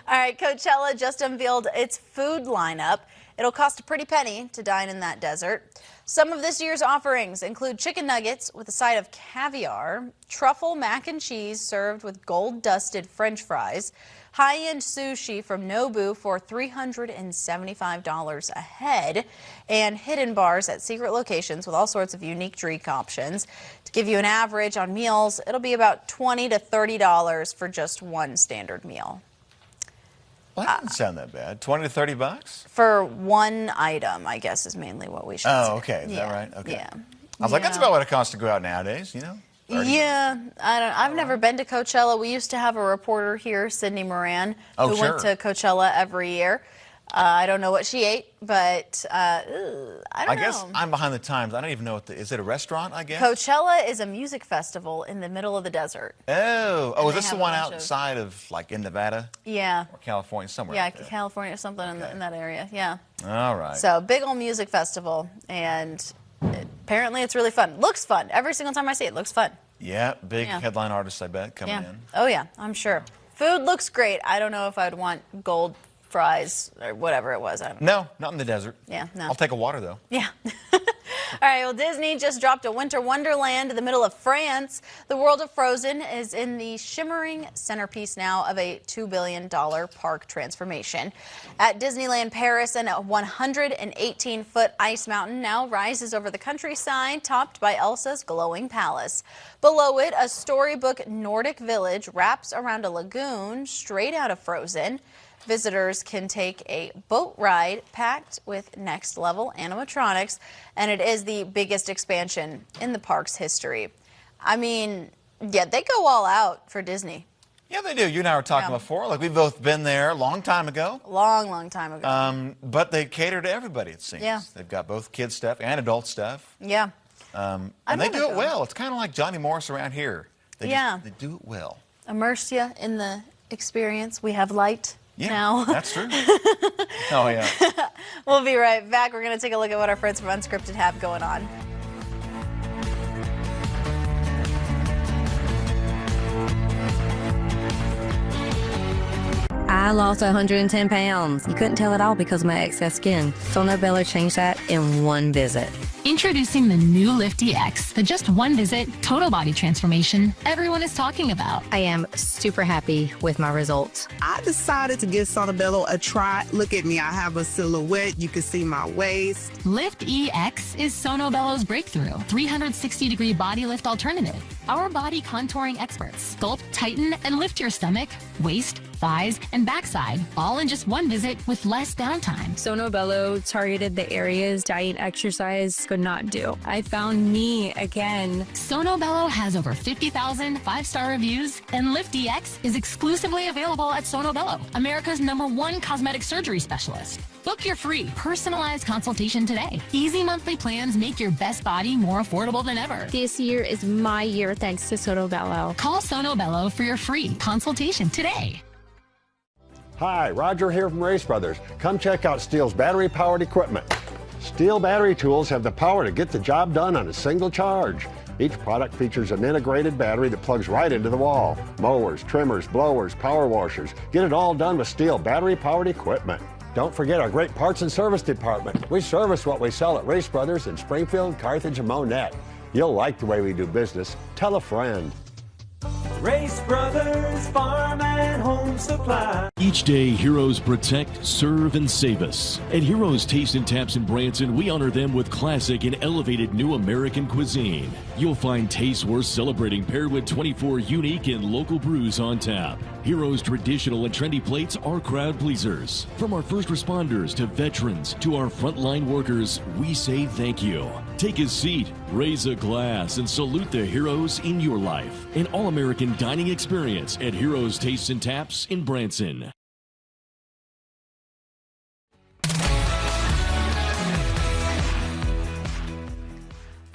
right, Coachella just unveiled its food lineup. It'll cost a pretty penny to dine in that desert. Some of this year's offerings include chicken nuggets with a side of caviar, truffle mac and cheese served with gold-dusted French fries, high-end sushi from Nobu for $375 a head, and hidden bars at secret locations with all sorts of unique drink options. To give you an average on meals, it'll be about $20 to $30 for just one standard meal. Well, that doesn't sound that bad. 20 to 30 bucks? For one item, I guess, is mainly what we should say. Oh, okay. Is that right? Okay. Yeah. I was like, that's about what it costs to go out nowadays, 30 Yeah, I've never been to Coachella. We used to have a reporter here, Sydney Moran, who went to Coachella every year. I don't know what she ate, but I don't know. I guess I'm behind the times. I don't even know is it a restaurant, I guess? Coachella is a music festival in the middle of the desert. Oh, is this the one have a bunch outside of like in Nevada? Yeah. Or California, somewhere. Yeah, out there. California or something in that area. Yeah. All right. So big old music festival, and apparently it's really fun. Looks fun. Every single time I see it, looks fun. Yeah, big headline artists, I bet, coming in. Oh yeah, I'm sure. Food looks great. I don't know if I'd want gold fries or whatever it was. I don't know. No, not in the desert. Yeah, no. I'll take a water though. Yeah. All right, well, Disney just dropped a winter wonderland in the middle of France. The world of Frozen is in the shimmering centerpiece now of a $2 billion park transformation. At Disneyland Paris, a 118-foot ice mountain now rises over the countryside, topped by Elsa's glowing palace. Below it, a storybook Nordic village wraps around a lagoon straight out of Frozen. Visitors can take a boat ride packed with next-level animatronics, and it is the biggest expansion in the park's history. I mean, yeah, they go all out for Disney. Yeah, they do. You and I were talking before. Like, we've both been there a long time ago. Long time ago. But they cater to everybody, it seems. Yeah. They've got both kids stuff and adult stuff. Yeah. And they do it well. It's kind of like Johnny Morris around here. They do it well. Immerse you in the experience. We have light. Yeah, now. That's true. Oh, yeah. We'll be right back. We're going to take a look at what our friends from Unscripted have going on. I lost 110 pounds. You couldn't tell at all because of my excess skin. Sono Bello changed that in one visit. Introducing the new Lift EX, the just one visit, total body transformation everyone is talking about. I am super happy with my results. I decided to give Sono Bello a try. Look at me, I have a silhouette. You can see my waist. Lift EX is Sono Bello's breakthrough 360-degree body lift alternative. Our body contouring experts sculpt, tighten, and lift your stomach, waist, thighs, and backside, all in just one visit with less downtime. Sono Bello targeted the areas diet exercise could not do. I found me again. Sono Bello has over 50,000 five-star reviews, and Lift DX is exclusively available at Sono Bello, America's #1 cosmetic surgery specialist. Book your free, personalized consultation today. Easy monthly plans make your best body more affordable than ever. This year is my year thanks to Sono Bello. Call Sono Bello for your free consultation today. Hi, Roger here from Race Brothers. Come check out Steel's battery-powered equipment. Steel battery tools have the power to get the job done on a single charge. Each product features an integrated battery that plugs right into the wall. Mowers, trimmers, blowers, power washers. Get it all done with Steel battery-powered equipment. Don't forget our great parts and service department. We service what we sell at Race Brothers in Springfield, Carthage, and Monette. You'll like the way we do business. Tell a friend. Race Brothers Farm and Home Supply. Each day, heroes protect, serve, and save us. At Heroes Taste and Taps in Branson, we honor them with classic and elevated new American cuisine. You'll find tastes worth celebrating paired with 24 unique and local brews on tap. Heroes' traditional and trendy plates are crowd pleasers. From our first responders to veterans to our frontline workers, we say thank you. Take a seat, raise a glass, and salute the heroes in your life. An all-American dining experience at Heroes Taste and Taps in Branson.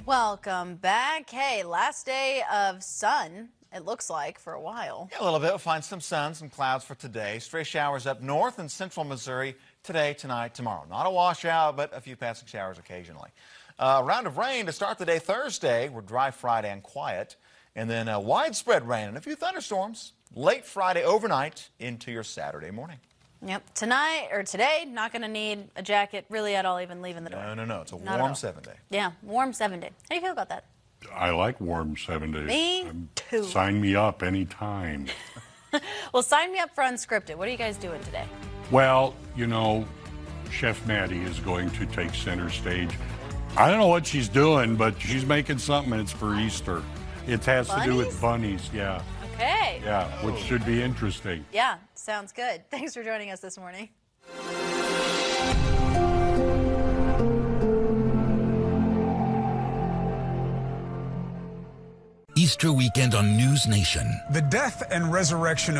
Welcome back. Hey, last day of sun, it looks like, for a while. Yeah, a little bit. We'll find some sun, some clouds for today. Stray showers up north and central Missouri today, tonight, tomorrow. Not a washout, but a few passing showers occasionally. A round of rain to start the day Thursday. We're dry Friday and quiet. And then widespread rain and a few thunderstorms late Friday overnight into your Saturday morning. Yep. Tonight or today, not going to need a jacket really at all, even leaving the door. No. It's a Not at warm all. 7 day. Yeah, warm 7 day. How do you feel about that? I like warm 7 days. Me too. Sign me up anytime. Well, sign me up for Unscripted. What are you guys doing today? Well, you know, Chef Maddie is going to take center stage. I don't know what she's doing, but she's making something, and it's for Easter. It has to do with bunnies, yeah. Okay. Yeah, which should be interesting. Yeah, sounds good. Thanks for joining us this morning. Easter weekend on News Nation. The death and resurrection of